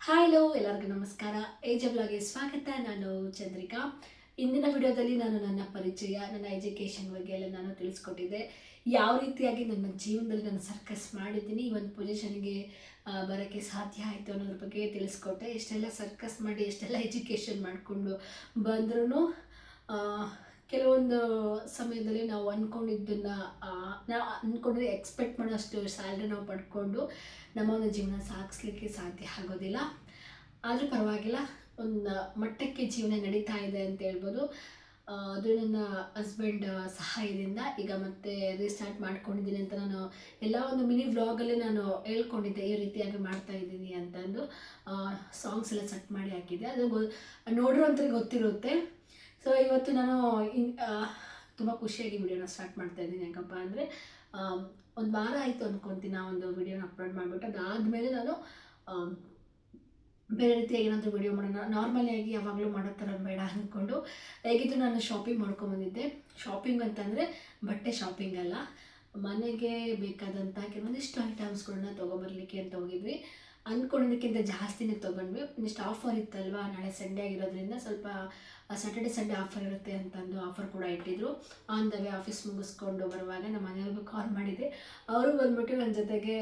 Hello ಎಲ್ಲರಿಗೂ ನಮಸ್ಕಾರ. Age ವ್ಲಾಗ್ಗೆ ಸ್ವಾಗತ. ನಾನು ಚಂದ್ರಿಕಾ. ಇಂದಿನ ವಿಡಿಯೋದಲ್ಲಿ ನಾನು ನನ್ನ ಪರಿಚಯ, ನನ್ನ ಎಜುಕೇಷನ್ ಬಗ್ಗೆ ಎಲ್ಲ ನಾನು ತಿಳಿಸ್ಕೊಟ್ಟಿದ್ದೆ. ಯಾವ ರೀತಿಯಾಗಿ ನನ್ನ ಜೀವನದಲ್ಲಿ ನಾನು ಸರ್ಕಸ್ ಮಾಡಿದ್ದೀನಿ, ಈ ಒಂದು ಪೊಸಿಷನ್ಗೆ ಬರೋಕ್ಕೆ ಸಾಧ್ಯ ಆಯಿತು ಅನ್ನೋದ್ರ ಬಗ್ಗೆ ತಿಳಿಸ್ಕೊಟ್ಟೆ. ಎಷ್ಟೆಲ್ಲ ಸರ್ಕಸ್ ಮಾಡಿ ಎಷ್ಟೆಲ್ಲ ಎಜುಕೇಷನ್ ಮಾಡಿಕೊಂಡು ಬಂದ್ರೂ ಕೆಲವೊಂದು ಸಮಯದಲ್ಲಿ ನಾವು ಅಂದ್ಕೊಂಡಿದ್ದನ್ನು ನಾವು ಅಂದ್ಕೊಂಡ್ರೆ ಎಕ್ಸ್ಪೆಕ್ಟ್ ಮಾಡೋಷ್ಟು ಸ್ಯಾಲ್ರಿ ನಾವು ಪಡ್ಕೊಂಡು ನಮ್ಮ ಒಂದು ಜೀವನ ಸಾಗಿಸ್ಲಿಕ್ಕೆ ಸಾಧ್ಯ ಆಗೋದಿಲ್ಲ. ಆದರೂ ಪರವಾಗಿಲ್ಲ, ಒಂದು ಮಟ್ಟಕ್ಕೆ ಜೀವನ ನಡೀತಾ ಇದೆ ಅಂತ ಹೇಳ್ಬೋದು. ಅದು ನನ್ನ ಹಸ್ಬೆಂಡ್ ಸಹಾಯದಿಂದ ಈಗ ಮತ್ತೆ ರೀಸ್ಟಾರ್ಟ್ ಮಾಡ್ಕೊಂಡಿದ್ದೀನಿ ಅಂತ ನಾನು ಎಲ್ಲ ಒಂದು ಮಿನಿ ವ್ಲಾಗಲ್ಲಿ ನಾನು ಹೇಳ್ಕೊಂಡಿದ್ದೆ, ಈ ರೀತಿಯಾಗಿ ಮಾಡ್ತಾ ಇದ್ದೀನಿ ಅಂತಂದು. ಸಾಂಗ್ಸ್ ಎಲ್ಲ ಸೆಟ್ ಮಾಡಿ ಹಾಕಿದ್ದೆ, ಅದು ನೋಡಿರೋಂಥವ್ರಿಗೆ ಗೊತ್ತಿರುತ್ತೆ. ಸೊ ಇವತ್ತು ನಾನು ತುಂಬ ಖುಷಿಯಾಗಿ ವಿಡಿಯೋನ ಸ್ಟಾರ್ಟ್ ಮಾಡ್ತಾ ಇದ್ದೀನಿ. ಯಾಕಪ್ಪ ಅಂದರೆ ಒಂದು ವಾರ ಆಯಿತು ಅಂದ್ಕೊತೀನಿ ಆ ಒಂದು ವಿಡಿಯೋನ ಅಪ್ಲೋಡ್ ಮಾಡಿಬಿಟ್ಟು. ಅದಾದಮೇಲೆ ನಾನು ಬೇರೆ ರೀತಿಯಾಗಿ ಏನಾದರೂ ವಿಡಿಯೋ ಮಾಡೋಣ, ನಾರ್ಮಲಿಯಾಗಿ ಯಾವಾಗಲೂ ಮಾಡೋ ಥರ ಬೇಡ ಅಂದ್ಕೊಂಡು ಹೇಗಿದ್ದು ನಾನು ಶಾಪಿಂಗ್ ಮಾಡ್ಕೊಂಬಂದಿದ್ದೆ. ಶಾಪಿಂಗ್ ಅಂತಂದರೆ ಬಟ್ಟೆ ಶಾಪಿಂಗ್ ಅಲ್ಲ, ಮನೆಗೆ ಬೇಕಾದಂಥ ಕೆಲವೊಂದಿಷ್ಟು ಐಟಮ್ಸ್ಗಳನ್ನ ತೊಗೊಬರ್ಲಿಕ್ಕೆ ಅಂತ ಹೋಗಿದ್ವಿ. ಅಂದ್ಕೊಂಡಿದ್ದಕ್ಕಿಂತ ಜಾಸ್ತಿನೇ ತೊಗೊಂಡ್ವಿ. ಒಂದಿಷ್ಟು ಆಫರ್ ಇತ್ತಲ್ವ, ನಾಳೆ ಸಂಡೇ ಆಗಿರೋದ್ರಿಂದ ಸ್ವಲ್ಪ ಸ್ಯಾಟರ್ಡೆ ಸಂಡೇ ಆಫರ್ ಇರುತ್ತೆ ಅಂತಂದು ಆಫರ್ ಕೂಡ ಇಟ್ಟಿದ್ರು. ಆನ್ ದ ವೇ ಆಫೀಸ್ ಮುಗಿಸ್ಕೊಂಡು ಬರುವಾಗ ನಮ್ಮ ಮನೆಯವ್ರಿಗೂ ಕಾಲ್ ಮಾಡಿದ್ದೆ. ಅವರು ಬಂದ್ಬಿಟ್ಟು ನನ್ನ ಜೊತೆಗೆ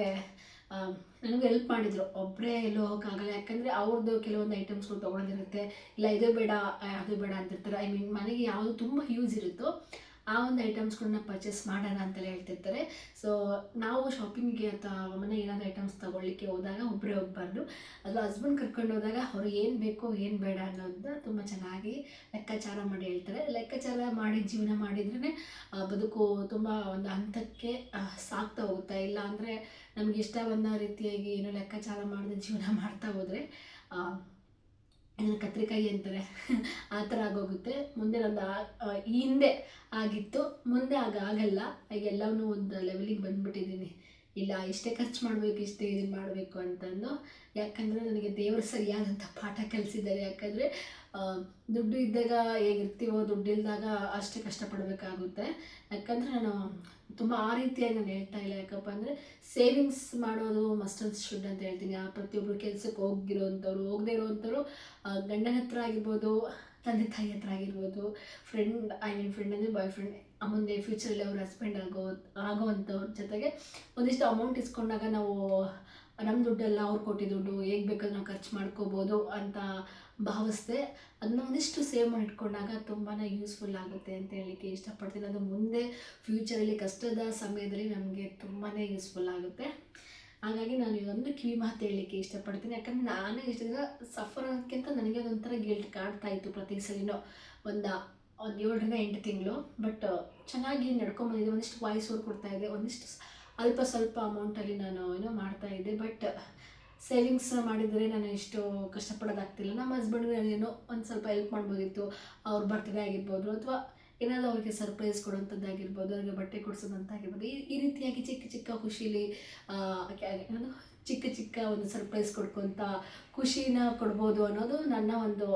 ನನಗೂ ಹೆಲ್ಪ್ ಮಾಡಿದರು. ಒಬ್ಬರೇ ಎಲ್ಲೂ ಹೋಗೋಕ್ಕಾಗಲ್ಲ, ಯಾಕಂದರೆ ಅವ್ರದ್ದು ಕೆಲವೊಂದು ಐಟಮ್ಸ್ಗಳು ತೊಗೊಳೋದಿರುತ್ತೆ, ಇಲ್ಲ ಇದು ಬೇಡ ಅದು ಬೇಡ ಅಂತಿರ್ತಾರೆ. ಐ ಮೀನ್ ಮನೆಗೆ ಯಾವುದು ತುಂಬ ಯೂಸ್ ಇರುತ್ತೋ ಆ ಒಂದು ಐಟಮ್ಸ್ಗಳನ್ನ ಪರ್ಚೇಸ್ ಮಾಡೋಣ ಅಂತೆಲ್ಲ ಹೇಳ್ತಿರ್ತಾರೆ. ಸೊ ನಾವು ಶಾಪಿಂಗಿಗೆ ಅಥವಾ ಮನೆಗೆ ಏನಾದರೂ ಐಟಮ್ಸ್ ತೊಗೊಳ್ಳಿಕ್ಕೆ ಹೋದಾಗ ಒಬ್ಬರೇ ಹೋಗಬಾರ್ದು. ಅದು ಹಸ್ಬೆಂಡ್ ಕರ್ಕೊಂಡು ಹೋದಾಗ ಅವರು ಏನು ಬೇಕು ಏನು ಬೇಡ ಅನ್ನೋದನ್ನ ತುಂಬ ಚೆನ್ನಾಗಿ ಲೆಕ್ಕಾಚಾರ ಮಾಡಿ ಹೇಳ್ತಾರೆ. ಲೆಕ್ಕಾಚಾರ ಮಾಡಿ ಜೀವನ ಮಾಡಿದ್ರೇ ಬದುಕು ತುಂಬ ಒಂದು ಹಂತಕ್ಕೆ ಸಾಗ್ತಾ ಹೋಗುತ್ತೆ. ಇಲ್ಲ ಅಂದರೆ ನಮ್ಗೆ ಇಷ್ಟ ಬಂದ ರೀತಿಯಾಗಿ ಏನೋ ಲೆಕ್ಕಾಚಾರ ಮಾಡಿದ ಜೀವನ ಮಾಡ್ತಾ ಹೋದರೆ ಏನೋ ಕತ್ರಿಕಾಯಿ ಅಂತಾರೆ ಆ ಥರ ಆಗೋಗುತ್ತೆ. ಮುಂದೆ ನಂದು ಈ ಹಿಂದೆ ಆಗಿತ್ತು, ಮುಂದೆ ಆಗಲ್ಲ. ಈಗ ಎಲ್ಲವನ್ನೂ ಒಂದು ಲೆವೆಲಿಗೆ ಬಂದುಬಿಟ್ಟಿದ್ದೀನಿ. ಇಲ್ಲ ಇಷ್ಟೇ ಖರ್ಚು ಮಾಡಬೇಕು, ಇಷ್ಟೇ ಇದನ್ನು ಮಾಡಬೇಕು ಅಂತಂದು. ಯಾಕಂದರೆ ನನಗೆ ದೇವರು ಸರಿಯಾದಂಥ ಪಾಠ ಕಲಿಸಿದ್ದಾರೆ. ಯಾಕಂದರೆ ದುಡ್ಡು ಇದ್ದಾಗ ಹೇಗಿರ್ತೀವೋ ದುಡ್ಡಿಲ್ದಾಗ ಅಷ್ಟೇ ಕಷ್ಟಪಡಬೇಕಾಗುತ್ತೆ. ಯಾಕಂದರೆ ನಾನು ತುಂಬ ಆ ರೀತಿಯಾಗಿ ನಾನು ಹೇಳ್ತಾ ಇಲ್ಲ. ಯಾಕಪ್ಪ ಅಂದರೆ ಸೇವಿಂಗ್ಸ್ ಮಾಡೋದು ಮಸ್ಟ್ ಆ್ಯಂಡ್ ಶುಡ್ ಅಂತ ಹೇಳ್ತೀನಿ. ಆ ಪ್ರತಿಯೊಬ್ಬರು ಕೆಲಸಕ್ಕೆ ಹೋಗದೇ ಇರೋವಂಥವ್ರು ಗಂಡನ ಹತ್ರ ಆಗಿರ್ಬೋದು, ತಂದೆ ತಾಯಿ ಹತ್ರ ಆಗಿರ್ಬೋದು, ಫ್ರೆಂಡ್ ಅಂದರೆ ಬಾಯ್ ಫ್ರೆಂಡ್, ಮುಂದೆ ಫ್ಯೂಚರಲ್ಲಿ ಅವ್ರ ಹಸ್ಬೆಂಡ್ ಆಗೋವಂಥವ್ರ ಜೊತೆಗೆ ಒಂದಿಷ್ಟು ಅಮೌಂಟ್ ಇಸ್ಕೊಂಡಾಗ ನಾವು ನಮ್ಮ ದುಡ್ಡೆಲ್ಲ ಅವ್ರು ಕೊಟ್ಟಿದ್ದು ದುಡ್ಡು ಹೇಗೆ ಬೇಕಾದ್ರೂ ನಾವು ಖರ್ಚು ಮಾಡ್ಕೋಬೋದು ಅಂತ ಭಾವಿಸ್ದೆ. ಅದನ್ನ ಒಂದಿಷ್ಟು ಸೇವ್ ಮಾಡಿ ಇಟ್ಕೊಂಡಾಗ ತುಂಬಾ ಯೂಸ್ಫುಲ್ ಆಗುತ್ತೆ ಅಂತ ಹೇಳಲಿಕ್ಕೆ ಇಷ್ಟಪಡ್ತೀನಿ. ಅದು ಮುಂದೆ ಫ್ಯೂಚರಲ್ಲಿ ಕಷ್ಟದ ಸಮಯದಲ್ಲಿ ನಮಗೆ ತುಂಬಾ ಯೂಸ್ಫುಲ್ ಆಗುತ್ತೆ. ಹಾಗಾಗಿ ನಾನು ಇದೊಂದು ಕಿವಿ ಮಾತು ಹೇಳಲಿಕ್ಕೆ ಇಷ್ಟಪಡ್ತೀನಿ. ಯಾಕಂದರೆ ನಾನೇ ಇಷ್ಟು ದಿನ ಸಫರ್ ಅನ್ನೋದಕ್ಕಿಂತ ನನಗೆ ಅದೊಂಥರ ಗಿಲ್ಟ್ ಕಾಡ್ತಾ ಇತ್ತು ಪ್ರತಿ ಸಲಿನೂ. ಒಂದು 7ರಿಂದ 8 ತಿಂಗಳು ಬಟ್ ಚೆನ್ನಾಗಿ ನಡ್ಕೊಂಬಂದಿದ್ದೆ. ಒಂದಿಷ್ಟು ವಾಯ್ಸ್ ಓವರ್ ಕೊಡ್ತಾಯಿದ್ದೆ, ಒಂದಿಷ್ಟು ಅಲ್ಪ ಸ್ವಲ್ಪ ಅಮೌಂಟಲ್ಲಿ ನಾನು ಮಾಡ್ತಾಯಿದ್ದೆ. ಬಟ್ ಸೇವಿಂಗ್ಸ್ ಮಾಡಿದರೆ ನಾನು ಇಷ್ಟು ಕಷ್ಟಪಡೋದಾಗ್ತಿಲ್ಲ. ನಮ್ಮ ಹಸ್ಬೆಂಡ್ಗೆ ಏನೋ ಒಂದು ಸ್ವಲ್ಪ ಹೆಲ್ಪ್ ಮಾಡ್ಬೋದಿತ್ತು. ಅವ್ರ ಬರ್ತ್ಡೇ ಆಗಿರ್ಬೋದು, ಅಥವಾ ಏನಾದರೂ ಅವ್ರಿಗೆ ಸರ್ಪ್ರೈಸ್ ಕೊಡುವಂಥದ್ದಾಗಿರ್ಬೋದು, ಅವ್ರಿಗೆ ಬಟ್ಟೆ ಕೊಡಿಸೋದಂತಾಗಿರ್ಬೋದು. ಈ ರೀತಿಯಾಗಿ ಚಿಕ್ಕ ಚಿಕ್ಕ ಖುಷೀಲಿ ನಾನು ಚಿಕ್ಕ ಒಂದು ಸರ್ಪ್ರೈಸ್ ಕೊಡ್ಕೊತ ಖುಷಿನ ಕೊಡ್ಬೋದು ಅನ್ನೋದು ನನ್ನ ಒಂದು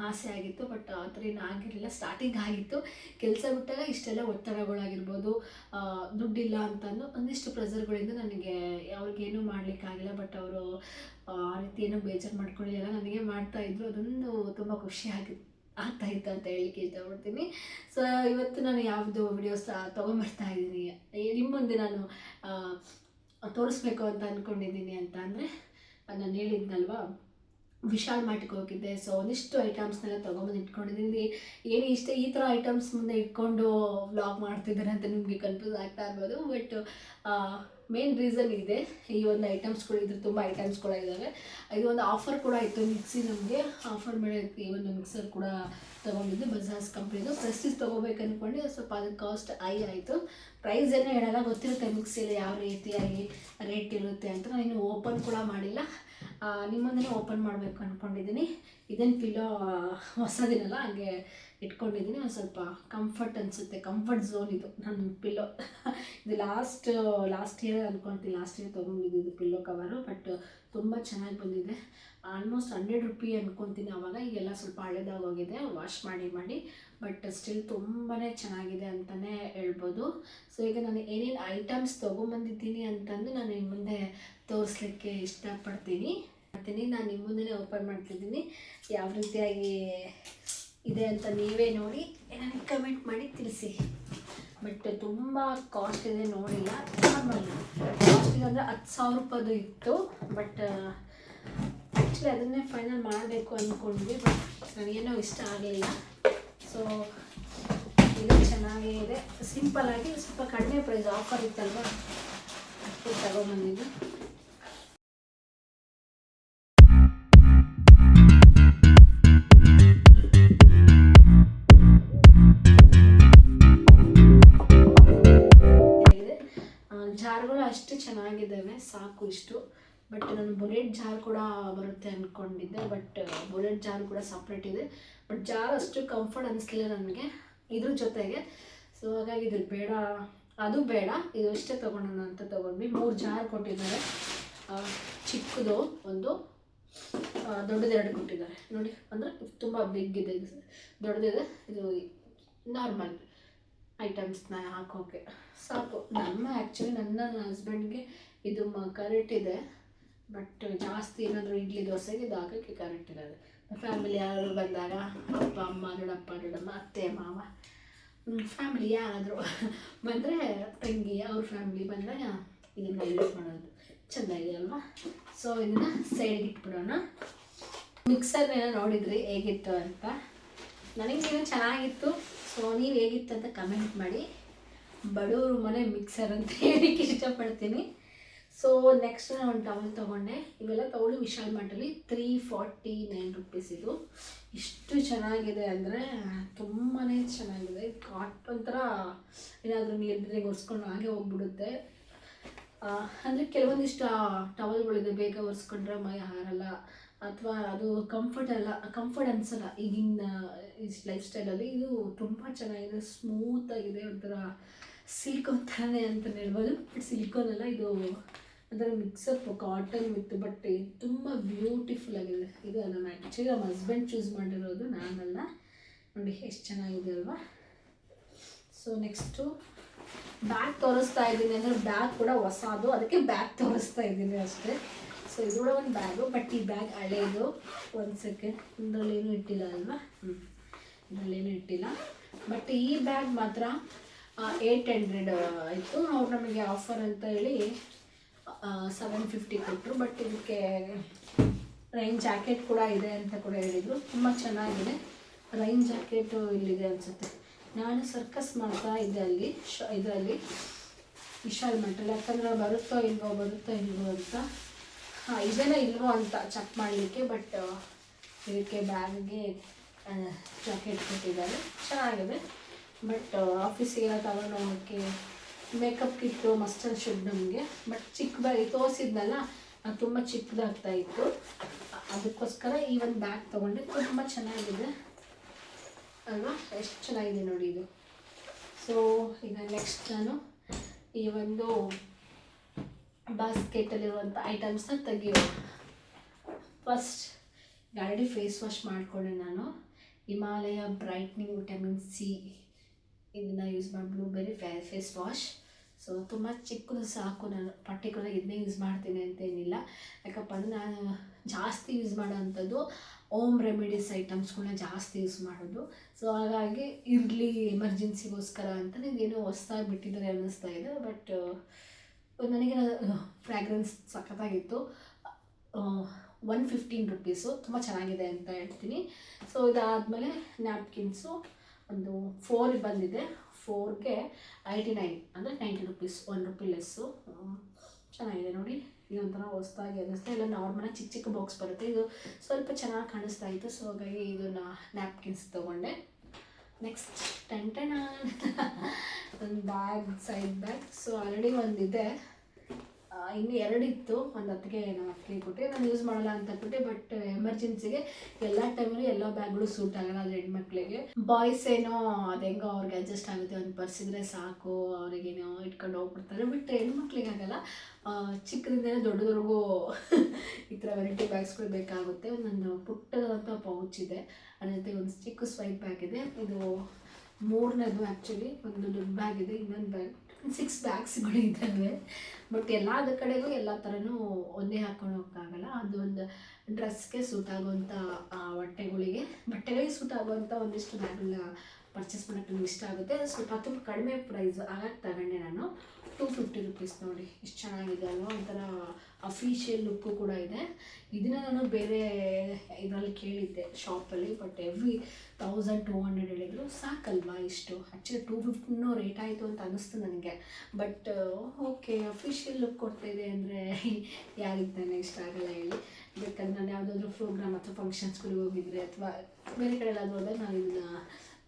ಆಸೆ ಆಗಿತ್ತು. ಬಟ್ ಆ ಥರ ಏನೂ ಆಗಿರಲಿಲ್ಲ. ಸ್ಟಾರ್ಟಿಂಗ್ ಆಗಿತ್ತು, ಕೆಲಸ ಬಿಟ್ಟಾಗ ಇಷ್ಟೆಲ್ಲ ಒತ್ತಡಗಳಾಗಿರ್ಬೋದು, ದುಡ್ಡಿಲ್ಲ ಅಂತಂದು ಒಂದಿಷ್ಟು ಪ್ರೆಸರ್ಗಳಿಂದ ನನಗೆ ಅವ್ರಿಗೇನೂ ಮಾಡಲಿಕ್ಕಾಗಿಲ್ಲ. ಬಟ್ ಅವರು ಆ ರೀತಿ ಏನೂ ಬೇಜಾರು ಮಾಡ್ಕೊಳ್ಳಿಲ್ಲ, ನನಗೆ ಮಾಡ್ತಾಯಿದ್ರು. ಅದೊಂದು ತುಂಬ ಆಗ್ತಾಯಿತ್ತು ಅಂತ ಹೇಳಲಿಕ್ಕೆ ಇಷ್ಟಪಡ್ತೀನಿ. ಸೊ ಇವತ್ತು ನಾನು ಯಾವುದು ವಿಡಿಯೋಸ್ ತೊಗೊಂಬರ್ತಾ ಇದ್ದೀನಿ ನಿಮ್ಮ ಮುಂದೆ ನಾನು ತೋರಿಸ್ಬೇಕು ಅಂತ ಅಂದ್ಕೊಂಡಿದ್ದೀನಿ ಅಂತ ಅಂದರೆ, ನಾನು ಹೇಳಿದ್ನಲ್ವ ವಿಶಾಲ್ ಮಾರ್ಟಿಗೆ ಹೋಗಿದ್ದೆ. ಸೊ ಒಂದಿಷ್ಟು ಐಟಮ್ಸ್ನೆಲ್ಲ ತೊಗೊಂಬಂದು ಇಟ್ಕೊಂಡಿದ್ದೀನಿ. ಏನು ಈ ಥರ ಐಟಮ್ಸ್ ಮುಂದೆ ಇಟ್ಕೊಂಡು ವ್ಲಾಗ್ ಮಾಡ್ತಿದ್ದಾರೆ ಅಂತ ನಿಮಗೆ ಕನ್ಫ್ಯೂಸ್ ಆಗ್ತಾ ಇರ್ಬೋದು. ಬಟ್ ಮೇನ್ ರೀಸನ್ ಇದೆ. ಈ ಒಂದು ಐಟಮ್ಸ್ಗಳು ಇದ್ರೆ ತುಂಬ ಐಟಮ್ಸ್ಗಳು ಇದ್ದಾವೆ. ಇದು ಒಂದು ಆಫರ್ ಕೂಡ ಇತ್ತು ಮಿಕ್ಸಿ, ನಮಗೆ ಆಫರ್ ಮೇಲೆ ಈ ಒಂದು ಮಿಕ್ಸರ್ ಕೂಡ ತೊಗೊಂಡಿದ್ದು ಬಜಾಜ್ ಕಂಪ್ನಿದು. ಪ್ರೆಸ್ಟೀಜ್ ತೊಗೋಬೇಕು ಅಂದ್ಕೊಂಡು ಸ್ವಲ್ಪ ಅದಕ್ಕೆ ಕಾಸ್ಟ್ ಹೈ ಆಯಿತು. ಪ್ರೈಸ್ ಏನೋ ಹೇಳೋಲ್ಲ, ಗೊತ್ತಿರುತ್ತೆ ಮಿಕ್ಸಿಯಲ್ಲಿ ಯಾವ ರೀತಿಯಾಗಿ ರೇಟ್ ಇರುತ್ತೆ ಅಂತ. ನಾನು ಇನ್ನೂ ಓಪನ್ ಕೂಡ ಮಾಡಿಲ್ಲ, ನಿಮ್ಮಂದೇ ಓಪನ್ ಮಾಡಬೇಕು ಅಂದ್ಕೊಂಡಿದ್ದೀನಿ. ಇದೇನು ಪಿಲೋ ಹೊಸದಿನಲ್ಲ, ಹಾಗೆ ಇಟ್ಕೊಂಡಿದ್ದೀನಿ. ಒಂದು ಸ್ವಲ್ಪ ಕಂಫರ್ಟ್ ಅನಿಸುತ್ತೆ, ಕಂಫರ್ಟ್ ಝೋನ್ ಇದು ನನ್ನ ಪಿಲ್ಲೋ. ಇದು ಲಾಸ್ಟ್ ಇಯರ್ ಅಂದ್ಕೊಳ್ತೀನಿ, ಲಾಸ್ಟ್ ಇಯರ್ ತೊಗೊಂಡಿದ್ದು ಪಿಲ್ಲೋ ಕವರು. ಬಟ್ ತುಂಬ ಚೆನ್ನಾಗಿ ಬಂದಿದೆ. ಆಲ್ಮೋಸ್ಟ್ 100 ರೂಪಿ ಅಂದ್ಕೊತೀನಿ ಆವಾಗ. ಈಗೆಲ್ಲ ಸ್ವಲ್ಪ ಹಳೇದಾಗೋಗಿದೆ ವಾಶ್ ಮಾಡಿ. ಬಟ್ ಸ್ಟಿಲ್ ತುಂಬಾ ಚೆನ್ನಾಗಿದೆ ಅಂತಲೇ ಹೇಳ್ಬೋದು. ಸೊ ಈಗ ನಾನು ಏನೇನು ಐಟಮ್ಸ್ ತೊಗೊಂಬಂದಿದ್ದೀನಿ ಅಂತಂದು ನಾನು ನಿಮ್ಮ ಮುಂದೆ ತೋರಿಸ್ಲಿಕ್ಕೆ ಇಷ್ಟಪಡ್ತೀನಿ. ಮಾಡ್ತೀನಿ. ನಾನು ನಿಮ್ಮ ಮುಂದೆ ಓಪನ್ ಮಾಡ್ತಿದ್ದೀನಿ. ಯಾವ ರೀತಿಯಾಗಿ ಇದೆ ಅಂತ ನೀವೇ ನೋಡಿ ನನಗೆ ಕಮೆಂಟ್ ಮಾಡಿ ತಿಳಿಸಿ. ಬಟ್ ತುಂಬ ಕಾಸ್ಟ್ ಇದೆ, ನೋಡಿಲ್ಲ. ನಾರ್ಮಲ್ ಕಾಸ್ಟ್ ಇದೆ ಅಂದರೆ 10,000 ರೂಪಾಯಿದು ಇತ್ತು. ಬಟ್ ಆ್ಯಕ್ಚುಲಿ ಅದನ್ನೇ ಫೈನಲ್ ಮಾಡಬೇಕು ಅಂದ್ಕೊಂಡ್ವಿ. ಬಟ್ ನನಗೇನೋ ಇಷ್ಟ ಆಗಲಿಲ್ಲ. ಸೊ ಇದು ಚೆನ್ನಾಗೇ ಇದೆ, ಸಿಂಪಲ್ಲಾಗಿ ಸ್ವಲ್ಪ ಕಡಿಮೆ ಪ್ರೈಸ್ ಆಫರ್ ಇತ್ತಲ್ವ, ಅದಕ್ಕೆ ತಗೊಂಬಂದಿದ್ದು. ಜಾರ್ಗಳು ಅಷ್ಟು ಚೆನ್ನಾಗಿದ್ದಾವೆ, ಸಾಕು ಇಷ್ಟು. ಬಟ್ ನಾನು ಬುಲೆಟ್ ಜಾರ್ ಕೂಡ ಬರುತ್ತೆ ಅಂದ್ಕೊಂಡಿದ್ದೆ. ಬಟ್ ಬುಲೆಟ್ ಜಾರ್ ಕೂಡ ಸಪ್ರೇಟ್ ಇದೆ. ಬಟ್ ಜಾರ್ ಅಷ್ಟು ಕಂಫರ್ಟ್ ಅನಿಸ್ಲಿಲ್ಲ ನನಗೆ ಇದ್ರ ಜೊತೆಗೆ. ಸೊ ಹಾಗಾಗಿ ಇದು ಬೇಡ, ಅದು ಬೇಡ, ಇದು ಇಷ್ಟೇ ತೊಗೊಳೋಣ ಅಂತ ತೊಗೊಂಡ್ವಿ. 3 ಜಾರ್ ಕೊಟ್ಟಿದ್ದಾರೆ. ಚಿಕ್ಕದು ಒಂದು, ದೊಡ್ಡದು 2 ಕೊಟ್ಟಿದ್ದಾರೆ ನೋಡಿ. ಅಂದರೆ ತುಂಬ ಬಿಗ್ ಇದೆ, ಇದು ದೊಡ್ಡದಿದೆ. ಇದು ನಾರ್ಮಲ್ ಐಟಮ್ಸ್ನ ಹಾಕೋಕ್ಕೆ ಸಾಕು. ಆ್ಯಕ್ಚುಲಿ ನನ್ನ ಹಸ್ಬೆಂಡ್ಗೆ ಇದು ಕರೆಕ್ಟ್ ಇದೆ. ಬಟ್ ಜಾಸ್ತಿ ಏನಾದರೂ ಇಡ್ಲಿ ದೋಸೆಗೆ ಇದು ಹಾಕೋಕ್ಕೆ ಕರೆಕ್ಟ್ ಇರೋದು. ಫ್ಯಾಮಿಲಿ ಯಾರು ಬಂದಾಗ ಅಪ್ಪ ಅಮ್ಮ ದೊಡ್ಡಪ್ಪ ದೊಡ್ಡಮ್ಮ ಅತ್ತೆ ಮಾವ ಫ್ಯಾಮಿಲಿ ಯಾರಾದರೂ ಬಂದರೆ ತಂಗಿ ಅವ್ರ ಫ್ಯಾಮಿಲಿ ಬಂದಾಗ ಇದನ್ನು ಯೂಸ್ ಮಾಡೋದು ಚೆಂದಾಗಿದೆ ಅಲ್ವಾ. ಸೊ ಇದನ್ನು ಸೈಡ್ಗೆ ಇಟ್ಬಿಡೋಣ. ಮಿಕ್ಸರ್ನ ನೋಡಿದ್ರಿ ಹೇಗಿತ್ತು ಅಂತ. ನನಗೇನು ಚೆನ್ನಾಗಿತ್ತು. ಸೊ ನೀವು ಹೇಗಿತ್ತು ಅಂತ ಕಮೆಂಟ್ ಮಾಡಿ. ಬಡವರು ಮನೆ ಮಿಕ್ಸರ್ ಅಂತ ಹೇಳಕ್ಕೆ ಇಷ್ಟಪಡ್ತೀನಿ. ಸೊ ನೆಕ್ಸ್ಟ್ ನಾನು ಒಂದು ಟವಲ್ ತೊಗೊಂಡೆ. ಇವೆಲ್ಲ ತೊಗೊಂಡು ವಿಶಾಲ್ ಮಾರ್ಟಲ್ಲಿ 349 ರುಪೀಸ್. ಇದು ಇಷ್ಟು ಚೆನ್ನಾಗಿದೆ ಅಂದರೆ ತುಂಬಾ ಚೆನ್ನಾಗಿದೆ. ಕಾಟನ್ ಥರ ಏನಾದರೂ ನೀರಿಗೆ ಒರೆಸ್ಕೊಂಡು ಹಾಗೆ ಹೋಗ್ಬಿಡುತ್ತೆ. ಅಂದರೆ ಕೆಲವೊಂದಿಷ್ಟು ಟವಲ್ಗಳಿದೆ, ಬೇಗ ಒರೆಸ್ಕೊಂಡ್ರೆ ಮೈ ಹಾರಲ್ಲ ಅಥವಾ ಅದು ಕಂಫರ್ಟ್ ಅನಿಸಲ್ಲ ಈಗಿನ ಲೈಫ್ ಸ್ಟೈಲಲ್ಲಿ. ಇದು ತುಂಬ ಚೆನ್ನಾಗಿದೆ, ಸ್ಮೂತಾಗಿದೆ, ಒಂಥರ ಸಿಲ್ಕೋನ್ ಥರನೇ ಅಂತಲೇ ಹೇಳ್ಬೋದು. ಬಟ್ ಸಿಲಿಕೋನ್ ಅಲ್ಲ, ಇದು ಅದರ ಮಿಕ್ಸಪ್ ಕಾಟನ್ ವಿತ್. ಬಟ್ ತುಂಬ ಬ್ಯೂಟಿಫುಲ್ ಆಗಿದೆ. ಇದು ನಾನು ಆ್ಯಕ್ಚುಲಿ ನಮ್ಮ ಹಸ್ಬೆಂಡ್ ಚೂಸ್ ಮಾಡಿರೋದು, ನಾನಲ್ಲ. ನೋಡಿ ಎಷ್ಟು ಚೆನ್ನಾಗಿದೆ ಅಲ್ವಾ. ಸೊ ನೆಕ್ಸ್ಟು ಬ್ಯಾಗ್ ತೋರಿಸ್ತಾ ಇದ್ದೀನಿ ಅಂದರೆ ಬ್ಯಾಗ್ ಕೂಡ ಹೊಸದು, ಅದಕ್ಕೆ ಬ್ಯಾಗ್ ತೋರಿಸ್ತಾ ಇದ್ದೀನಿ ಅಷ್ಟೇ. ಸೊ ಇದು ಕೂಡ ಒಂದು ಬ್ಯಾಗು. ಬಟ್ ಈ ಬ್ಯಾಗ್ ಹಳೇದು. ಒಂದು ಸೆಕೆಂಡ್, ಇದರಲ್ಲೇನು ಇಟ್ಟಿಲ್ಲ ಅಲ್ವಾ. ಇದರಲ್ಲೇನು ಇಟ್ಟಿಲ್ಲ. ಬಟ್ ಈ ಬ್ಯಾಗ್ ಮಾತ್ರ 800 ಆಯಿತು. ಅವ್ರು ನಮಗೆ ಆಫರ್ ಅಂತ ಹೇಳಿ 750 ಕೊಟ್ಟರು. ಬಟ್ ಇದಕ್ಕೆ ರೈನ್ ಜಾಕೆಟ್ ಕೂಡ ಇದೆ ಅಂತ ಕೂಡ ಹೇಳಿದರು. ತುಂಬ ಚೆನ್ನಾಗಿದೆ. ರೈನ್ ಜಾಕೆಟು ಇಲ್ಲಿದೆ ಅನಿಸುತ್ತೆ. ನಾನು ಸರ್ಕಸ್ ಮಾಡ್ತಾ ಇದ್ದೆ ಅಲ್ಲಿ ಇದರಲ್ಲಿ ವಿಶಾಲ್ ಮಾರ್ಟಲ್ಲಿ. ಯಾಕಂದರೆ ಬರುತ್ತೋ ಇಲ್ವೋ ಅಂತ ಇದೇನೋ ಇಲ್ವೋ ಅಂತ ಚೆಕ್ ಮಾಡಲಿಕ್ಕೆ. ಬಟ್ ಇದಕ್ಕೆ ಬ್ಯಾಗ್ಗೆ ಜಾಕೆಟ್ ಕೊಟ್ಟಿದ್ದಾರೆ, ಚೆನ್ನಾಗಿದೆ. ಬಟ್ ಆಫೀಸಿಗೆಲ್ಲ ತಗೊಂಡು ಹೋಗೋಕ್ಕೆ ಮೇಕಪ್ ಕಿಟ್ಟು ಮಸ್ಟ್ ಶುಡ್ ನಮಗೆ. ಬಟ್ ಚಿಕ್ಕ ಬ್ಯಾಗ್ ತೋರಿಸಿದ್ನಲ್ಲ, ಅದು ತುಂಬ ಚಿಕ್ಕದಾಗ್ತಾಯಿತ್ತು. ಅದಕ್ಕೋಸ್ಕರ ಈ ಒಂದು ಬ್ಯಾಗ್ ತೊಗೊಂಡೆ. ತುಂಬ ಚೆನ್ನಾಗಿದೆ ಅಲ್ವಾ, ಎಷ್ಟು ಚೆನ್ನಾಗಿದೆ ನೋಡಿ ಇದು. ಸೊ ಈಗ ನೆಕ್ಸ್ಟ್ ನಾನು ಈ ಒಂದು ಬಾಸ್ಕೆಟಲ್ಲಿರುವಂಥ ಐಟಮ್ಸ್ನ ತೆಗಿಯೋಣ. ಫಸ್ಟ್ ಆಲ್ರೆಡಿ ಫೇಸ್ ವಾಶ್ ಮಾಡಿಕೊಂಡೆ ನಾನು. ಹಿಮಾಲಯ ಬ್ರೈಟ್ನಿಂಗ್ ವಿಟಮಿನ್ ಸಿ ಇದನ್ನು ಯೂಸ್ ಮಾಡಿ, ಬ್ಲೂಬೆರಿ ಫೇಸ್ ವಾಶ್. ಸೊ ತುಂಬ ಚಿಕ್ಕದು ಸಾಕು. ನಾನು ಪರ್ಟಿಕ್ಯುಲರ್ ಇದನ್ನೇ ಯೂಸ್ ಮಾಡ್ತೀನಿ ಅಂತೇನಿಲ್ಲ. ಯಾಕಪ್ಪ ಅಂದರೆ ನಾನು ಜಾಸ್ತಿ ಯೂಸ್ ಮಾಡೋವಂಥದ್ದು ಓಮ್ ರೆಮಿಡೀಸ್ ಐಟಮ್ಸ್ಗಳನ್ನ ಜಾಸ್ತಿ ಯೂಸ್ ಮಾಡೋದು. ಸೊ ಹಾಗಾಗಿ ಇರಲಿ ಎಮರ್ಜೆನ್ಸಿಗೋಸ್ಕರ ಅಂತಲೇ ಇದೇನೋ ಹೊಸ್ದಾಗಿ ಬಿಟ್ಟಿದ್ದಾರೆ ಅನ್ನಿಸ್ತಾ ಇದೆ. ಬಟ್ ನನಗೆ ಫ್ರ್ಯಾಗ್ರೆನ್ಸ್ ಸಖತ್ತಾಗಿತ್ತು. 115 ರುಪೀಸು, ತುಂಬ ಚೆನ್ನಾಗಿದೆ ಅಂತ ಹೇಳ್ತೀನಿ. ಸೊ ಇದಾದಮೇಲೆ ನ್ಯಾಪ್ಕಿನ್ಸು ಒಂದು 4 ಬಂದಿದೆ. 4ಗೆ 89 ಅಂದರೆ 90 ರುಪೀಸ್, 1 ರೂಪಿ ಲೆಸ್ಸು. ಚೆನ್ನಾಗಿದೆ ನೋಡಿ. ಇದೊಂಥರ ಹೊಸ್ದಾಗಿ ಅನ್ನಿಸ್ತಾ ಇಲ್ಲ. ನಾರ್ಮಲಾಗಿ ಚಿಕ್ಕ ಚಿಕ್ಕ ಬಾಕ್ಸ್ ಬರುತ್ತೆ. ಇದು ಸ್ವಲ್ಪ ಚೆನ್ನಾಗಿ ಕಾಣಿಸ್ತಾ ಇತ್ತು. ಸೊ ಹಾಗಾಗಿ ಇದನ್ನು ನ್ಯಾಪ್ಕಿನ್ಸ್ ತೊಗೊಂಡೆ. ನೆಕ್ಸ್ಟ್ ಒಂದು bag, side bag. So already ಒಂದಿದೆ, ಇನ್ನೂ 2 ಇತ್ತು. ಒಂದು ಅದಕ್ಕೆ ನಾನು ಅಕ್ಕಿ ಕೊಟ್ಟೆ, ನಾನು ಯೂಸ್ ಮಾಡಲ್ಲ ಅಂತ ಕೊಟ್ಟೆ. ಬಟ್ ಎಮರ್ಜೆನ್ಸಿಗೆ ಎಲ್ಲ ಟೈಮಲ್ಲೂ ಎಲ್ಲ ಬ್ಯಾಗ್ಗಳು ಸೂಟ್ ಆಗಲ್ಲ. ಅದು ಹೆಣ್ಮಕ್ಳಿಗೆ. ಬಾಯ್ಸ್ ಏನೋ ಅದು ಹೆಂಗೋ ಅವ್ರಿಗೆ ಅಡ್ಜಸ್ಟ್ ಆಗುತ್ತೆ, ಒಂದು ಪರ್ಸಿದ್ರೆ ಸಾಕು, ಅವ್ರಿಗೇನೋ ಇಟ್ಕೊಂಡು ಹೋಗ್ಬಿಡ್ತಾರೆ. ಬಟ್ ಹೆಣ್ಮಕ್ಳಿಗೆ ಆಗಲ್ಲ. ಚಿಕ್ಕದಿಂದ ದೊಡ್ಡದವ್ರಿಗೂ ಈ ಥರ ವೆರೈಟಿ ಬ್ಯಾಗ್ಸ್ಗಳು ಬೇಕಾಗುತ್ತೆ. ಒಂದೊಂದು ಪುಟ್ಟದಂಥ ಪೌಚ್ ಇದೆ, ಅದ್ರ ಜೊತೆ ಒಂದು ಚಿಕ್ಕ ಸ್ವೈಪ್ ಬ್ಯಾಗ್ ಇದೆ. ಇದು 3ನೇದು ಆ್ಯಕ್ಚುಲಿ. ಒಂದು ದೊಡ್ಡ ಬ್ಯಾಗ್ ಇದೆ, ಇನ್ನೊಂದು ಬ್ಯಾಗ್ 6 ಬ್ಯಾಗ್ಸ್ಗಳು ಇದ್ದಾವೆ. ಬಟ್ ಎಲ್ಲಾದ ಕಡೆಗೂ ಎಲ್ಲ ಥರನೂ ಒಂದೇ ಹಾಕ್ಕೊಂಡು ಹೋಗೋಕ್ಕಾಗಲ್ಲ. ಅದು ಒಂದು ಡ್ರೆಸ್ಗೆ ಸೂಟ್ ಆಗುವಂಥ ಬಟ್ಟೆಗಳಿಗೆ ಸೂಟ್ ಆಗುವಂಥ ಒಂದಿಷ್ಟು ಬ್ಯಾಗ್ಗಳನ್ನ ಪರ್ಚೇಸ್ ಮಾಡೋಕ್ಕೆ ನನಗೆ ಇಷ್ಟ ಆಗುತ್ತೆ. ಸ್ವಲ್ಪ ತುಂಬ ಕಡಿಮೆ ಪ್ರೈಸ್ ಹಾಗಾಗಿ ತಗೊಂಡೆ ನಾನು. 250 ರುಪೀಸ್ ನೋಡಿ, ಎಷ್ಟು ಚೆನ್ನಾಗಿದೆ ಅಲ್ವಾ, ಒಂಥರ ಅಫಿಷಿಯಲ್ ಲುಕ್ಕು ಕೂಡ ಇದೆ. ಇದನ್ನು ನಾನು ಬೇರೆ ಇದರಲ್ಲಿ ಕೇಳಿದ್ದೆ ಶಾಪಲ್ಲಿ, ಬಟ್ 1200 ಹೇಳಿದ್ರು. ಸಾಕಲ್ವಾ ಇಷ್ಟು, ಆ್ಯಕ್ಚುಲಿ 250 ರೇಟ್ ಆಯಿತು ಅಂತ ಅನ್ನಿಸ್ತು ನನಗೆ. ಬಟ್ ಓಕೆ, ಅಫಿಷಿಯಲ್ ಲುಕ್ ಕೊಡ್ತಾಯಿದೆ ಅಂದರೆ ಯಾರಿಗೆ ತಾನೇ ಇಷ್ಟ ಆಗಲ್ಲ ಹೇಳಿ. ಬೇಕಾದ್ರೆ ನಾನು ಯಾವುದಾದ್ರೂ ಪ್ರೋಗ್ರಾಮ್ ಅಥವಾ ಫಂಕ್ಷನ್ಸ್ಗಳಿಗೆ ಹೋಗಿದ್ರೆ ಅಥವಾ ಬೇರೆ ಕಡೆ ಎಲ್ಲಾದರೂ ಹೋದಾಗ ನಾನು ಇದನ್ನು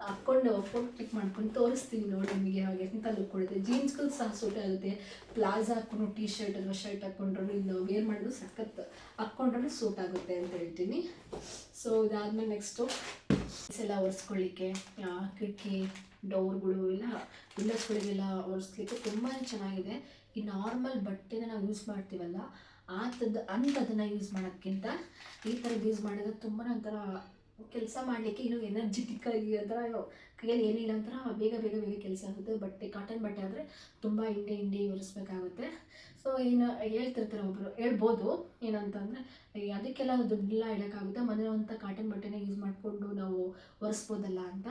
ಹಾಕ್ಕೊಂಡು ಫೋಟೋ ಕ್ಲಿಕ್ ಮಾಡ್ಕೊಂಡು ತೋರಿಸ್ತೀನಿ ನೋಡಿ ನಿಮಗೆ ಹಾಗೆ ಎಂಥ ಲುಕ್ ಕೊಡುತ್ತೆ. ಜೀನ್ಸ್ಗಳು ಸಹ ಸೂಟ್ ಆಗುತ್ತೆ. ಪ್ಲಾಜಾ ಹಾಕ್ಕೊಂಡು ಟೀ ಶರ್ಟ್ ಅಥವಾ ಶರ್ಟ್ ಹಾಕ್ಕೊಂಡ್ರು ಇದನ್ನ ವೇರ್ ಮಾಡಿದ್ರು ಸಖತ್, ಹಾಕ್ಕೊಂಡ್ರೂ ಸೂಟ್ ಆಗುತ್ತೆ ಅಂತ ಹೇಳ್ತೀನಿ. ಸೊ ಇದಾದಮೇಲೆ ನೆಕ್ಸ್ಟು ಎಲ್ಲ ಒರೆಸ್ಕೊಳ್ಳಿಕ್ಕೆ, ಕಿಟಕಿ ಡೋರ್ಗಳು ಎಲ್ಲ ವಿಂಡೋಸ್ಗಳಿಗೆಲ್ಲ ಒರೆಸ್ಲಿಕ್ಕೆ ತುಂಬಾ ಚೆನ್ನಾಗಿದೆ. ಈ ನಾರ್ಮಲ್ ಬಟ್ಟೆನ ನಾವು ಯೂಸ್ ಮಾಡ್ತೀವಲ್ಲ ಅಂಥದ್ದನ್ನು ಯೂಸ್ ಮಾಡೋಕ್ಕಿಂತ ಈ ಥರದ್ದು ಯೂಸ್ ಮಾಡಿದ್ರೆ ತುಂಬಾ ಒಂಥರ ಕೆಲಸ ಮಾಡಲಿಕ್ಕೆ ಇನ್ನೂ ಎನರ್ಜೆಟಿಕ್ ಆಗಿ ಒಂಥರ ಕೈಯಲ್ಲಿ ಏನಿಲ್ಲ ಒಂಥರ ಬೇಗ ಕೆಲಸ ಆಗುತ್ತೆ. ಬಟ್ಟೆ ಕಾಟನ್ ಬಟ್ಟೆ ಆದರೆ ತುಂಬ ಹಿಂಡಿ ಒರೆಸ್ಬೇಕಾಗುತ್ತೆ. ಸೊ ಏನು ಹೇಳ್ತಿರ್ತಾರೆ ಒಬ್ಬರು, ಹೇಳ್ಬೋದು ಏನಂತಂದರೆ ಅದಕ್ಕೆಲ್ಲ ದುಡ್ಡೆಲ್ಲ ಇಡೋಕ್ಕಾಗುತ್ತೆ, ಮನೆಯಂಥ ಕಾಟನ್ ಬಟ್ಟೆನೇ ಯೂಸ್ ಮಾಡಿಕೊಂಡು ನಾವು ಒರೆಸ್ಬೋದಲ್ಲ ಅಂತ.